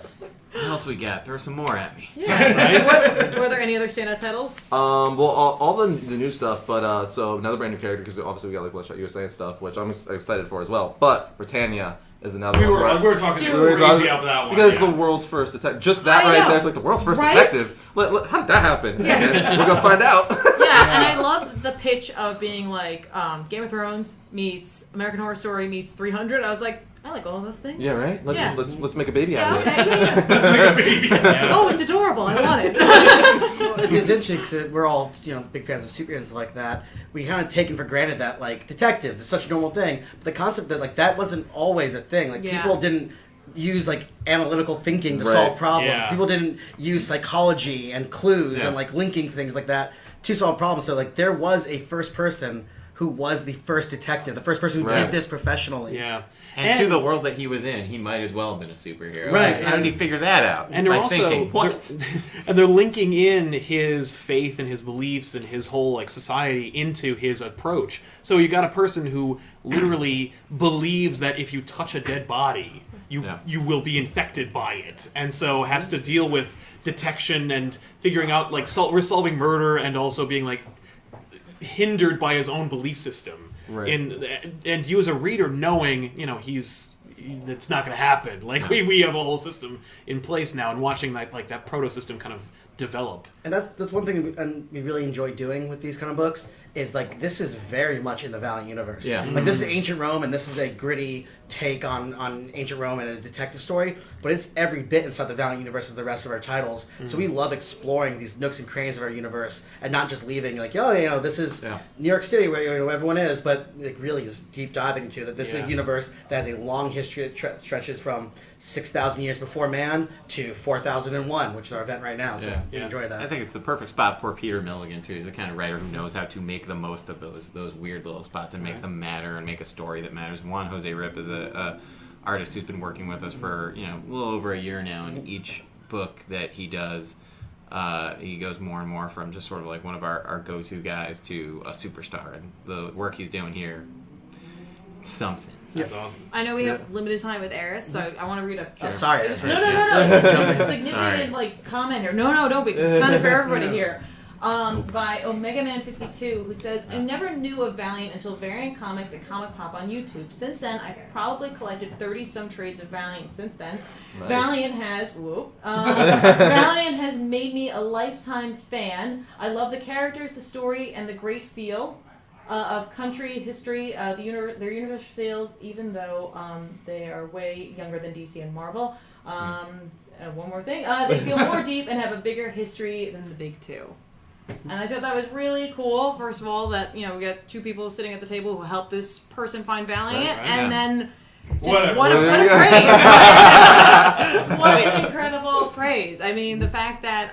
What else we got? Throw some more at me. Were there any other standout titles? Well, all the new stuff, but so another brand new character, because obviously we got like Bloodshot USA and stuff, which I'm excited for as well. But Britannia is another one. We were talking crazy about that one. Because the world's first detective. Just that right there is like the world's first detective. How did that happen? Yeah. We're going to find out. And I love the pitch of being like Game of Thrones meets American Horror Story meets 300. I was like, I like all of those things. Yeah, right? Let's make a baby out of it. Let's make a baby. Oh, it's adorable. I want it. Well, it's interesting because we're all big fans of superheroes like that. We kind of taken for granted that like detectives is such a normal thing, but the concept that like that wasn't always a thing. Like people didn't use like analytical thinking to solve problems. Yeah. People didn't use psychology and clues and like linking things like that to solve problems. So like there was a first person who was the first detective, the first person who did this professionally. Yeah. And to the world that he was in, he might as well have been a superhero. Right. How did he figure that out? And they're by thinking, what? And they're linking in his faith and his beliefs and his whole like society into his approach. So you got a person who literally believes that if you touch a dead body, you will be infected by it, and so has to deal with detection and figuring out like solving murder, and also being like hindered by his own belief system. Right. And you as a reader knowing, it's not going to happen. Like we have a whole system in place now, and watching that proto system kind of develop. And that's one thing we really enjoy doing with these kind of books is like this is very much in the Valiant universe. Yeah. Like this is ancient Rome, and this is a gritty take on ancient Rome and a detective story, but it's every bit inside the Valiant universe as the rest of our titles. So we love exploring these nooks and crannies of our universe and not just leaving like, this is New York City where everyone is, but like really just deep diving into that this is a universe that has a long history that stretches from 6,000 years before man to 4001, which is our event right now. So we enjoy that. I think it's the perfect spot for Peter Milligan too. He's the kind of writer who knows how to make the most of those weird little spots and make them matter and make a story that matters. One, Jose Rip is a artist who's been working with us for a little over a year now, and each book that he does, he goes more and more from just sort of like one of our go-to guys to a superstar, and the work he's doing here, it's something. That's awesome. I know we have limited time with Eris, so I want to read a... Sorry. No. Just a significant comment here. No, don't be. It's kind of for everybody here. By Omega Man 52, who says, I never knew of Valiant until Variant Comics and ComicPOP on YouTube. Since then, I've probably collected 30-some trades of Valiant since then. Nice. Valiant has made me a lifetime fan. I love the characters, the story, and the great feel of country history. Their universe feels, even though they are way younger than DC and Marvel. One more thing. They feel more deep and have a bigger history than the big two. And I thought that was really cool. First of all, that we got 2 people sitting at the table who helped this person find Valiant, and then just what a praise! What an incredible praise! I mean, the fact that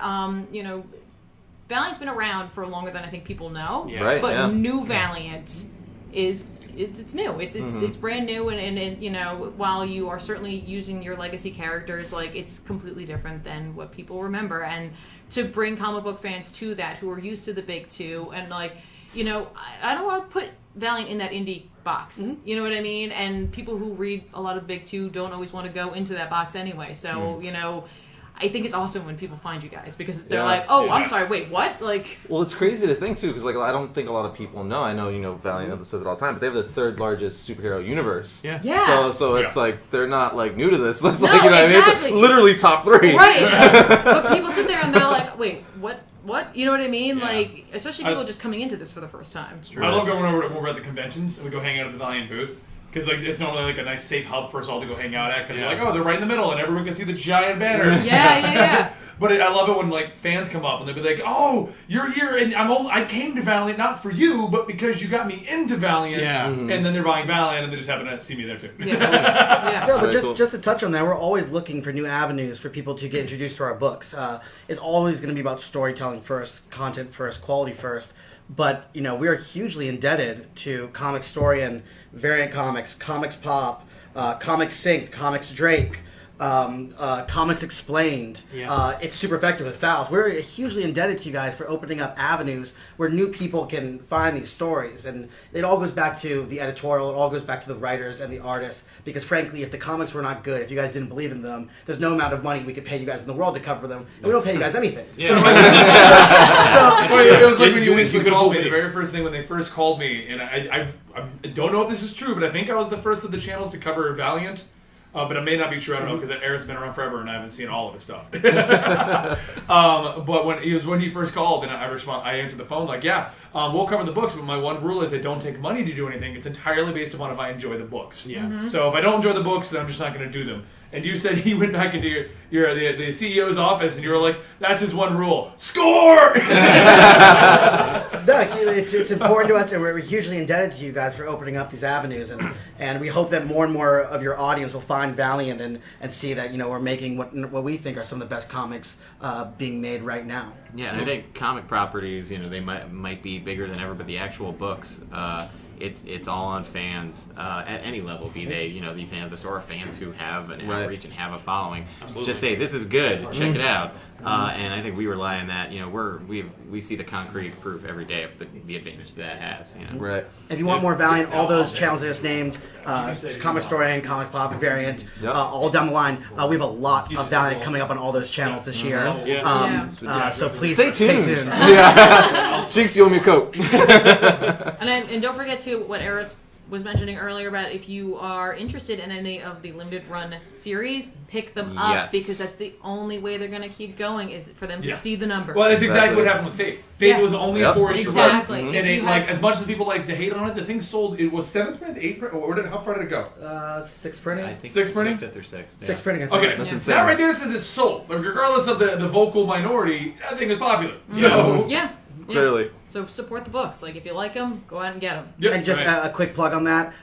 Valiant's been around for longer than I think people know, but new Valiant is. It's new. It's brand new, and while you are certainly using your legacy characters, like it's completely different than what people remember. And to bring comic book fans to that, who are used to the big 2, and I don't want to put Valiant in that indie box. You know what I mean? And people who read a lot of big 2 don't always want to go into that box anyway. So I think it's awesome when people find you guys because they're like, "Oh, I'm sorry, wait, what?" Like, well, it's crazy to think too because I don't think a lot of people know. I know Valiant says it all the time, but they have the 3rd largest superhero universe. Yeah. So it's like they're not new to this. That's no, what I mean? Exactly. It's literally top 3. Right. But people sit there and they're like, "Wait, what? What?" You know what I mean? Yeah. Like, especially people just coming into this for the first time. It's true. I love going over to more about the conventions and we go hang out at the Valiant booth. Because it's normally a nice safe hub for us all to go hang out at. Because they're like, they're right in the middle, and everyone can see the giant banners. Yeah. But I love it when fans come up and they'll be like, "Oh, you're here, and I came to Valiant not for you, but because you got me into Valiant." Yeah. And then they're buying Valiant, and they just happen to see me there too. Yeah. No, but just to touch on that, we're always looking for new avenues for people to get introduced to our books. It's always going to be about storytelling first, content first, quality first. But we are hugely indebted to Comic Storian, Variant Comics, ComicPOP, Comic Sync, Comics Drake, Comics Explained. It's super effective with Fouls. We're hugely indebted to you guys for opening up avenues where new people can find these stories. And it all goes back to the editorial. It all goes back to the writers and the artists. Because frankly, if the comics were not good, if you guys didn't believe in them, there's no amount of money we could pay you guys in the world to cover them. And we don't pay you guys anything. Yeah. So it was like when you called me, the very first thing when they first called me, and I don't know if this is true, but I think I was the first of the channels to cover Valiant. But it may not be true. I don't know because Eric's been around forever and I haven't seen all of his stuff. But when he first called and I answered the phone like, we'll cover the books, but my one rule is I don't take money to do anything. It's entirely based upon if I enjoy the books. Yeah. So if I don't enjoy the books, then I'm just not going to do them. And you said he went back into the CEO's office and you were like, that's his one rule. Score! No, it's important to us, and we're hugely indebted to you guys for opening up these avenues, and we hope that more and more of your audience will find Valiant and see that we're making what we think are some of the best comics being made right now. Yeah, and I think comic properties, they might be bigger than ever, but the actual books, it's all on fans at any level, be they the fan of the store, or fans who have an outreach and have a following. Absolutely. Just say this is good, check it out. And I think we rely on that. We see the concrete proof every day of the advantage that has. Right. If you want more Valiant, all those channels I just named, Comic Storian, ComicPOP, Variant, all down the line. We have a lot of Valiant coming up on all those channels this year. So please stay tuned. Yeah. Jinx, you owe me a coat. And don't forget to what Eris was mentioning earlier about if you are interested in any of the limited run series, pick them up because that's the only way they're going to keep going is for them to see the numbers. Well, that's exactly what happened with Faith. Faith was only a 4-issue run. Exactly. And as much as people like to hate on it, the thing sold. It was 7th print, 8th print. How far did it go? 6th printing. I think 6th printing. 5th or 6th. 6th printing. I think. Okay, that's insane. That right there says it's sold. Like, regardless of the vocal minority, that thing is popular. So yeah. Clearly. So support the books. Like if you like them, go out and get them. Yep. And just a quick plug on that.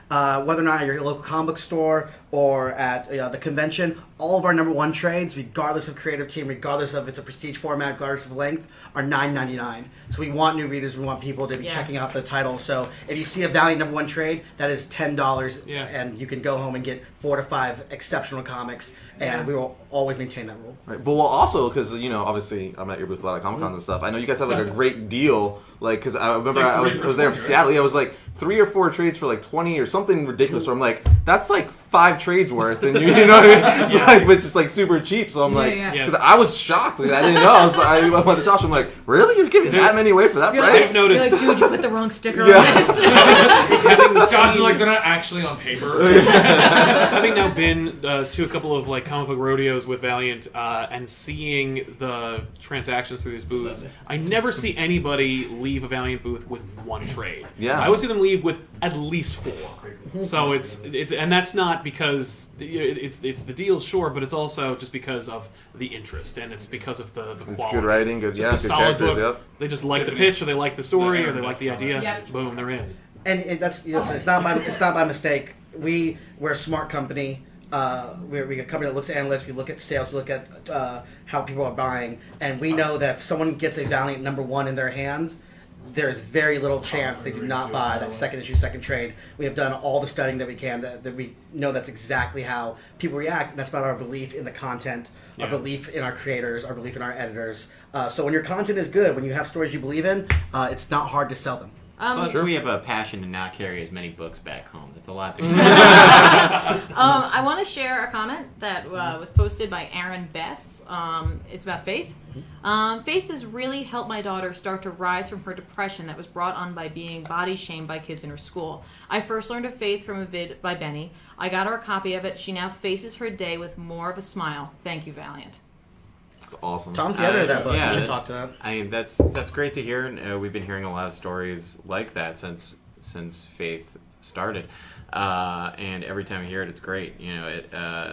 Whether or not you're at your local comic book store or at the convention, all of our #1 trades, regardless of creative team, regardless of it's a prestige format, regardless of length, are $9.99. So we want new readers. We want people to be checking out the title. So if you see a Valiant #1 trade, that is $10, and you can go home and get 4 to 5 exceptional comics. And we will always maintain that rule. Right. But we'll also, because obviously I'm at your booth a lot of Comic Cons and stuff. I know you guys have a great deal. Because I remember I was there for Seattle. Yeah, it was 3 or 4 trades for 20 or something ridiculous. So I'm like, that's 5 trades worth, and you know what I mean? It's but it's just super cheap. So I'm because I was shocked. I didn't know. I went to Josh. I'm like, really? You're giving that many away for that price? You're like, dude, you put the wrong sticker on this. Josh is like, they're not actually on paper. Having now been to a couple of comic book rodeos with Valiant and seeing the transactions through these booths, I never see anybody leave a Valiant booth with 1 trade. Yeah. I would see them leave with at least 4. So it's and that's not because it's the deal, sure, but it's also just because of the interest, and it's because of the quality. It's good writing, good just a good solid characters. book. Yep. They just like the pitch, or they like the story, or they like the idea. Yep. Boom, they're in. And it's not by mistake. We're a smart company. We're a company that looks at analytics. We look at sales. We look at how people are buying, and we know that if someone gets a Valiant #1 in their hands, there's very little chance they do not buy that second issue, second trade. We have done all the studying that we can that we know that's exactly how people react, and that's about our belief in the content, our belief in our creators, our belief in our editors. So when your content is good, when you have stories you believe in, it's not hard to sell them. Plus, we have a passion to not carry as many books back home. It's a lot to I want to share a comment that was posted by Aaron Bess. It's about Faith. Faith has really helped my daughter start to rise from her depression that was brought on by being body shamed by kids in her school. I first learned of Faith from a vid by Benny. I got her a copy of it. She now faces her day with more of a smile. Thank you, Valiant. It's awesome. Tom's the editor of that book. Yeah, we should talk to that. I mean, that's great to hear. And, we've been hearing a lot of stories like that since Faith started, and every time we hear it, it's great. You know,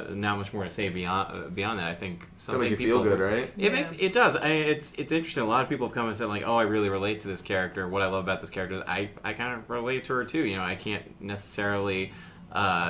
not much more to say beyond that. I think something make you people feel good, right? It does. It's interesting. A lot of people have come and said like, "Oh, I really relate to this character. What I love about this character, I kind of relate to her too." You know, I can't necessarily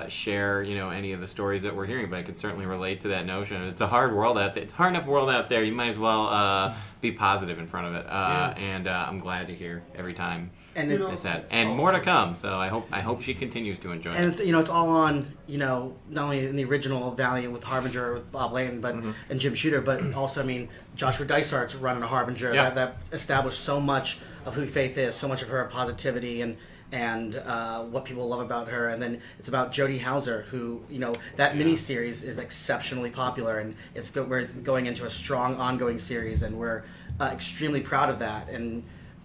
share, any of the stories that we're hearing, but I can certainly relate to that notion. It's a hard world out there. It's a hard enough world out there. You might as well be positive in front of it. And I'm glad to hear every time it's that. And more to come. So I hope she continues to enjoy it. And it's all on, not only in the original Valiant with Harbinger with Bob Lane, but and Jim Shooter, but also Joshua Dysart's running a Harbinger that established so much of who Faith is, so much of her positivity and what people love about her. And then it's about Jody Hauser, who, that miniseries is exceptionally popular, and we're going into a strong ongoing series, and we're extremely proud of that. And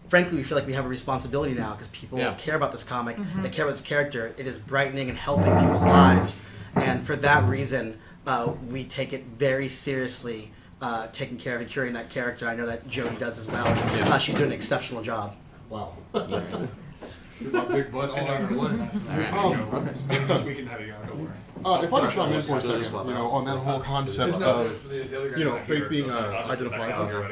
frankly, we feel like we have a responsibility now because people care about this comic, they care about this character. It is brightening and helping people's lives, and for that reason, we take it very seriously, taking care of and curing that character. I know that Jody does as well. She's doing an exceptional job. Wow. My big butt all over the This weekend, how do you don't worry. If I could chime in for a second, on that whole concept of, Faith being identifiable.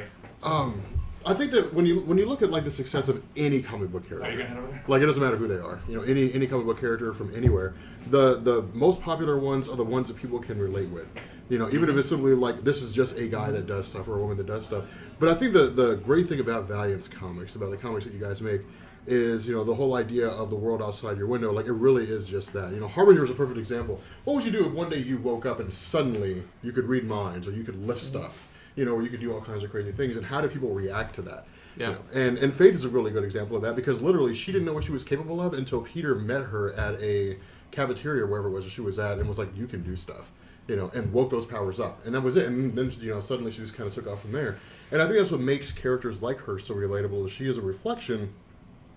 I think that when you look at the success of any comic book character, it doesn't matter who they are, any comic book character from anywhere, the most popular ones are the ones that people can relate with. Even if it's simply this is just a guy that does stuff or a woman that does stuff. But I think the great thing about Valiant's comics, about the comics that you guys make, is the whole idea of the world outside your window. It really is just that. Harbinger is a perfect example. What would you do if one day you woke up and suddenly you could read minds, or you could lift stuff, or you could do all kinds of crazy things, and how do people react to that? Yeah. And Faith is a really good example of that, because literally she didn't know what she was capable of until Peter met her at a cafeteria, wherever it was that she was at, and was like, you can do stuff, and woke those powers up. And that was it. And then, suddenly she just kind of took off from there. And I think that's what makes characters like her so relatable, is she is a reflection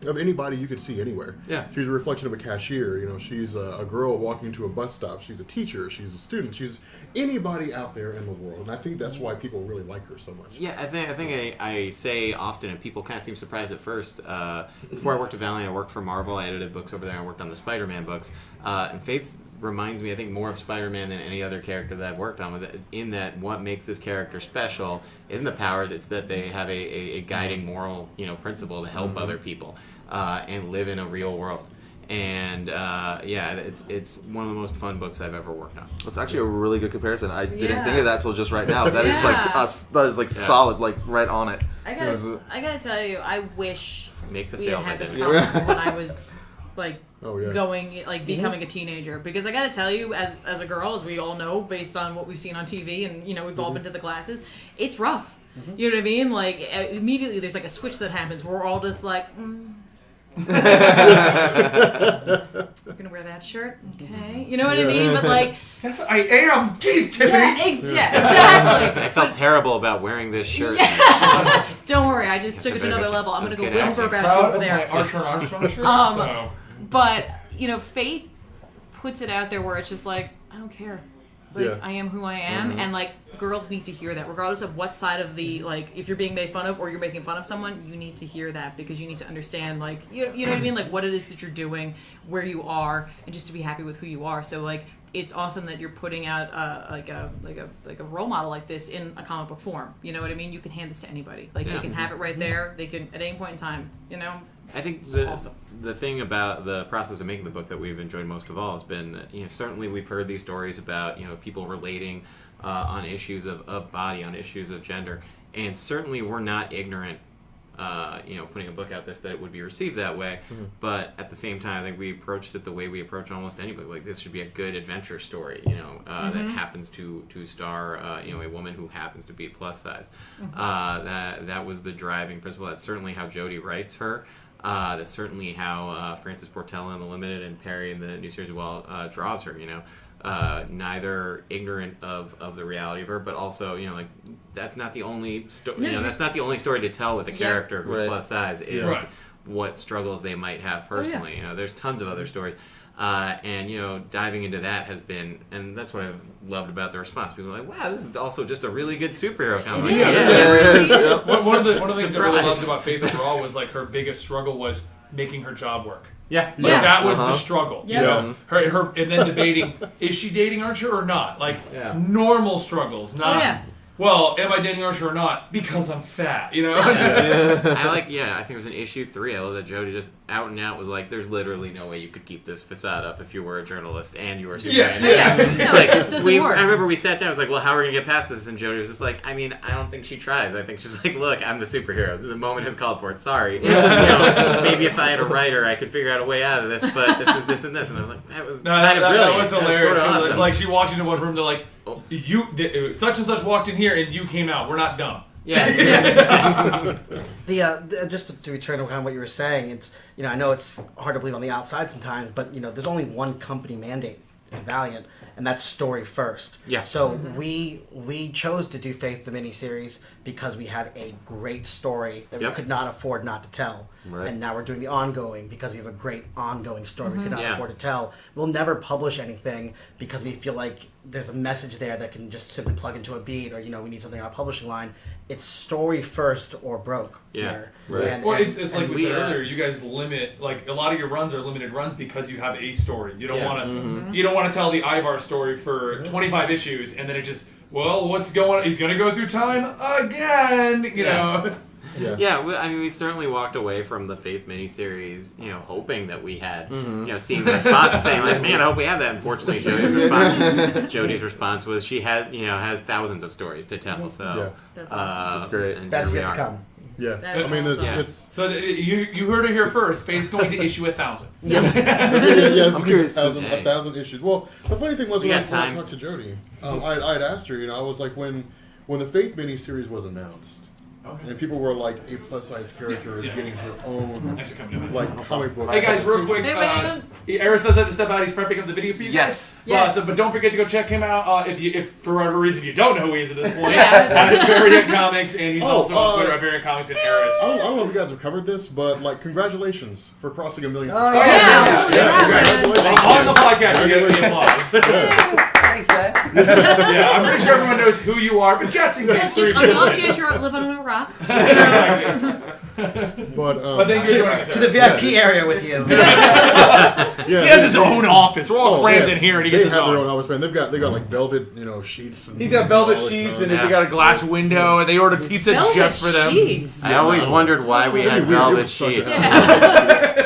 of anybody you could see anywhere. Yeah. She's a reflection of a cashier. She's a girl walking to a bus stop. She's a teacher. She's a student. She's anybody out there in the world. And I think that's why people really like her so much. Yeah, I think I say often, and people kind of seem surprised at first. Before I worked at Valiant, I worked for Marvel. I edited books over there. I worked on the Spider-Man books. And Faith reminds me, I think, more of Spider-Man than any other character that I've worked on. In that, what makes this character special isn't the powers; it's that they have a guiding moral, principle to help other people and live in a real world. And it's one of the most fun books I've ever worked on. That's actually a really good comparison. I didn't think of that till just right now. That is solid, right on it. I gotta tell you, I wish Make the we sales had this identity. comic when I was going becoming a teenager, because I gotta tell you, as a girl, as we all know based on what we've seen on TV, and we've all been to the classes, it's rough. You know what I mean? Immediately there's a switch that happens where we're all just like, we're gonna wear that shirt, okay? You know what I mean? But yes, I am. Jeez, Tiffany. Exactly. I felt terrible about wearing this shirt. Don't worry, I just took it to another level. I'm gonna go whisper about you over there. My Archer Armstrong shirt. But Faith puts it out there where it's just I don't care. like Yeah. I am who I am, and like girls need to hear that, regardless of what side of the like if you're being made fun of or you're making fun of someone, you need to hear that because you need to understand like you know what I mean, like what it is that you're doing, where you are, and just to be happy with who you are. So like it's awesome that you're putting out like a role model like this in a comic book form. You know what I mean? You can hand this to anybody. Like they can have it right there. They can at any point in time. You know. I think Awesome. the thing about the process of making the book that we've enjoyed most of all has been that, you know, certainly we've heard these stories about, you know, people relating on issues of body, on issues of gender, and certainly we're not ignorant, you know, putting a book out that it would be received that way, but at the same time, I think we approached it the way we approach almost any book. Like, this should be a good adventure story, you know, that happens to star, you know, a woman who happens to be plus size. That was the driving principle. That's certainly how Jodie writes her. That's certainly how Francis Portela in The Limited and Perry in the new series draws her, you know. Neither ignorant of the reality of her, but also, you know, like that's not the only that's not the only story to tell with a character who's plus size is what struggles they might have personally. You know, there's tons of other stories. And, you know, diving into that has been, and that's what I've loved about the response. People are like, wow, this is also just a really good superhero comic. One of the things I really loved about Faith overall was like her biggest struggle was making her job work. Yeah. Like that was the struggle. You know? Her and then debating, is she dating Archer or not? Like normal struggles, not well, am I dating Archer or not? Because I'm fat, you know? I think it was in issue 3. I love that Jodie just out and out was like, there's literally no way you could keep this facade up if you were a journalist and you were Superman. It's like, this doesn't work. I remember we sat down, I was like, well, how are we going to get past this? And Jodie was just like, I mean, I don't think she tries. I think she's like, look, I'm the superhero. The moment has called for it. Sorry. You know, maybe if I had a writer, I could figure out a way out of this, but this is this and this. And I was like, that was kind of brilliant. That was hilarious. Sort of awesome. Like she walked into one room, they're like, such and such walked in here and you came out. We're not dumb. Just to return to kind of what you were saying, it's, you know, I know it's hard to believe on the outside sometimes, but, you know, there's only one company mandate in Valiant, and that's story first. Yeah. So we chose to do Faith the miniseries because we had a great story that we could not afford not to tell. Right. And now we're doing the ongoing because we have a great ongoing story we could not afford to tell. We'll never publish anything because we feel like there's a message there that can just simply plug into a beat, or, you know, we need something on a publishing line. It's story first or broke here. Right. It's like we said earlier, you guys limit, like a lot of your runs are limited runs because you have a story. You don't want to you don't want to tell the Ivar story for 25 issues and then it just, well, what's going on? He's going to go through time again, you know. I mean, we certainly walked away from the Faith miniseries, you know, hoping that we had, you know, seeing the response and saying, like, man, I hope we have that. Unfortunately, Jodie's response was she has thousands of stories to tell. So that's awesome. That's great. And Best here yet we to are. come. Yeah, That I mean, is awesome. it's So you heard it here first. Faith's going to issue 1,000. it's I'm curious. 1,000 issues. Well, the funny thing was We when I got time. talked to Jodie, I had asked her, you know, I was like, when the Faith miniseries was announced, and people were like, a plus size character is getting her own Thanks for coming in. like comic book. Hey guys, real quick, Eris does have to step out. He's prepping up the video for you guys. Yes. But don't forget to go check him out if for whatever reason you don't know who he is at this point. At Variant Comics, and he's also on Twitter at Variant Comics and Eris. I don't know if you guys have covered this, but like, congratulations for crossing 1 million. Congratulations. On the podcast, you get the applause. Thanks, guys. I'm pretty sure everyone knows who you are, but just in case, Just on the off chance you're living on a rock. But thank you for joining us. To the VIP area with you. He has his own office. We're all crammed in here, and he gets his They have their own. own office, man. They've got like velvet, you know, sheets. And, He's got velvet sheets, and he's got a glass window, and they ordered pizza just for them. Sheets. I always wondered why we had velvet sheets.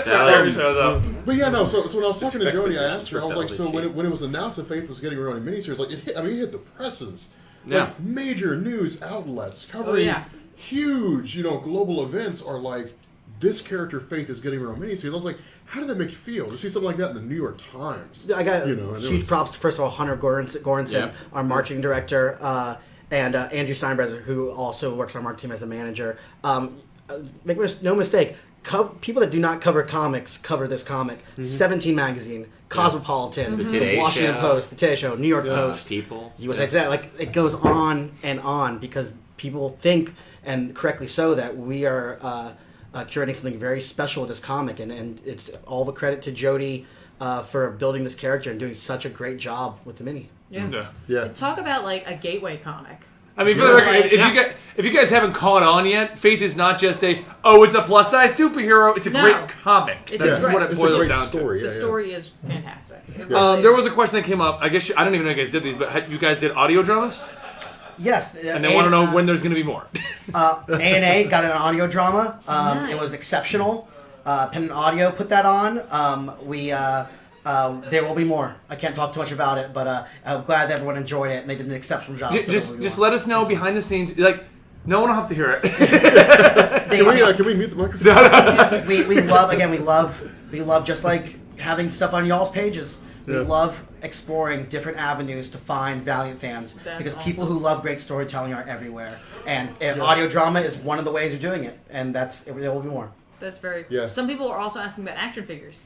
Shows up. But yeah, no. So when I was talking to Jodie, I asked her. I was like, so when it was announced that Faith was getting her own miniseries, like it hit the presses. Like major news outlets covering huge, you know, global events are like, this character Faith is getting her own miniseries. I was like, how did that make you feel to see something like that in the New York Times? I got and huge props to, first of all, Hunter Goranson, our marketing director, and Andrew Steinbrezer, who also works on our marketing team as a manager. Make no mistake, people that do not cover comics cover this comic. 17 Magazine, Cosmopolitan, Today Washington Show. Post, The Today Show, New York Post, People. USA Today. Like, it goes on and on because people think, and correctly so, that we are curating something very special with this comic, and it's all the credit to Jodie for building this character and doing such a great job with the mini. Yeah. Talk about like a gateway comic. I mean, for the record, if you guys haven't caught on yet, Faith is not just it's a plus size superhero. It's a great comic. That's what it boils down story. to. The story is fantastic. There was a question that came up. I guess I don't even know if you guys did these, but you guys did audio dramas, Yes. and they want to know when there's going to be more. A&A got an audio drama. Nice. It was exceptional. Pen and Audio put that on. There will be more. I can't talk too much about it, but I'm glad that everyone enjoyed it and they did an exceptional job. Just let us know behind the scenes. Like, no one will have to hear it. Can we mute the microphone? We love just like having stuff on y'all's pages. We love exploring different avenues to find Valiant fans because people who love great storytelling are everywhere, and audio drama is one of the ways of doing it, and there will be more. That's very cool. Yeah. Some people are also asking about action figures.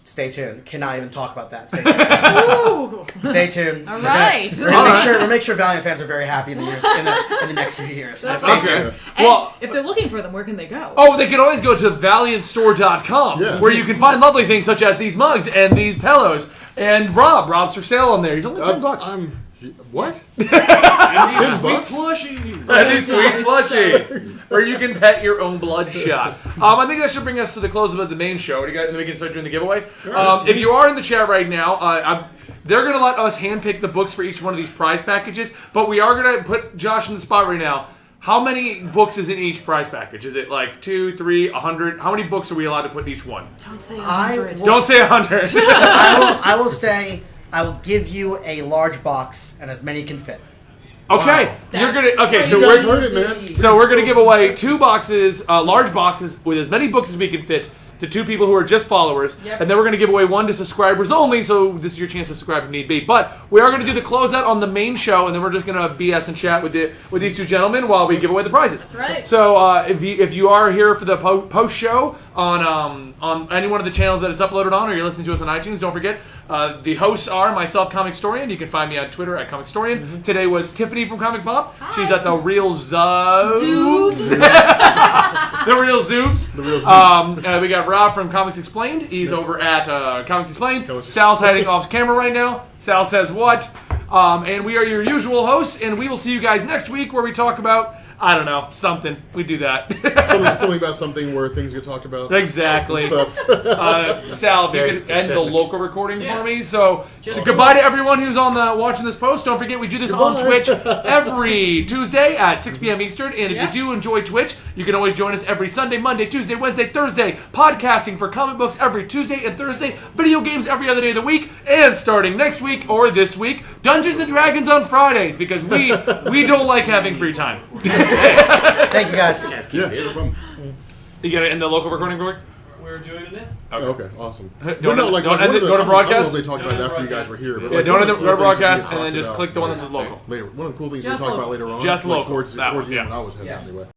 Stay tuned. Cannot even talk about that. Stay tuned. Ooh. Stay tuned. All right. We'll make sure Valiant fans are very happy in the next few years. So stay tuned. And Well, if they're looking for them, where can they go? Oh, they can always go to valiantstore.com, where you can find lovely things such as these mugs and these pillows. And Rob's for sale on there. He's only $10. What? And these Sweet plushies. And these sweet plushies, where you can pet your own Bloodshot. I think that should bring us to the close of the main show. And then we can start doing the giveaway. Sure. If you are in the chat right now, they're going to let us handpick the books for each one of these prize packages. But we are going to put Josh in the spot right now. How many books is in each prize package? Is it like 2, 3, 100? How many books are we allowed to put in each one? Don't say 100. Don't say 100. I will say I will give you a large box and as many can fit. Okay, Wow. you're gonna. Okay, so You guys we're heard it, man. so we're gonna give away 2 boxes, large boxes with as many books as we can fit to 2 people who are just followers, and then we're gonna give away 1 to subscribers only. So this is your chance to subscribe if need be. But we are gonna do the closeout on the main show, and then we're just gonna BS and chat with these 2 gentlemen while we give away the prizes. That's right. So if you are here for the post show on any one of the channels that it's uploaded on, or you're listening to us on iTunes, don't forget. The hosts are myself, ComicStorian. You can find me on Twitter at ComicStorian. Today was Tiffany from ComicPOP. She's at the Real Zoobs. The Real Zoobs. The Real Zoobs. We got Rob from Comics Explained. He's over at Comics Explained. Sal's hiding off camera right now. Sal says what? And we are your usual hosts, and we will see you guys next week where we talk about, I don't know, something. We do that. something about something where things get talked about. Exactly. Stuff. Sal, if you could end the local recording for me. So goodbye to everyone who's watching this post. Don't forget, we do this on Twitch every Tuesday at 6 p.m. Eastern. And if you do enjoy Twitch, you can always join us every Sunday, Monday, Tuesday, Wednesday, Thursday. Podcasting for comic books every Tuesday and Thursday. Video games every other day of the week. And starting next week or this week, Dungeons and Dragons on Fridays, because we don't like having free time. Thank you guys. Yeah, no problem. You got it in the local recording quick? We're doing it now. Okay, awesome. Go to broadcast. I don't know if they talked about it after you guys were here. But Yeah, go to broadcast and then just click the one that says local. Later, one of the cool things we Just talk about local. later on. Just like local. Towards the That end one, yeah. when I was heading anyway.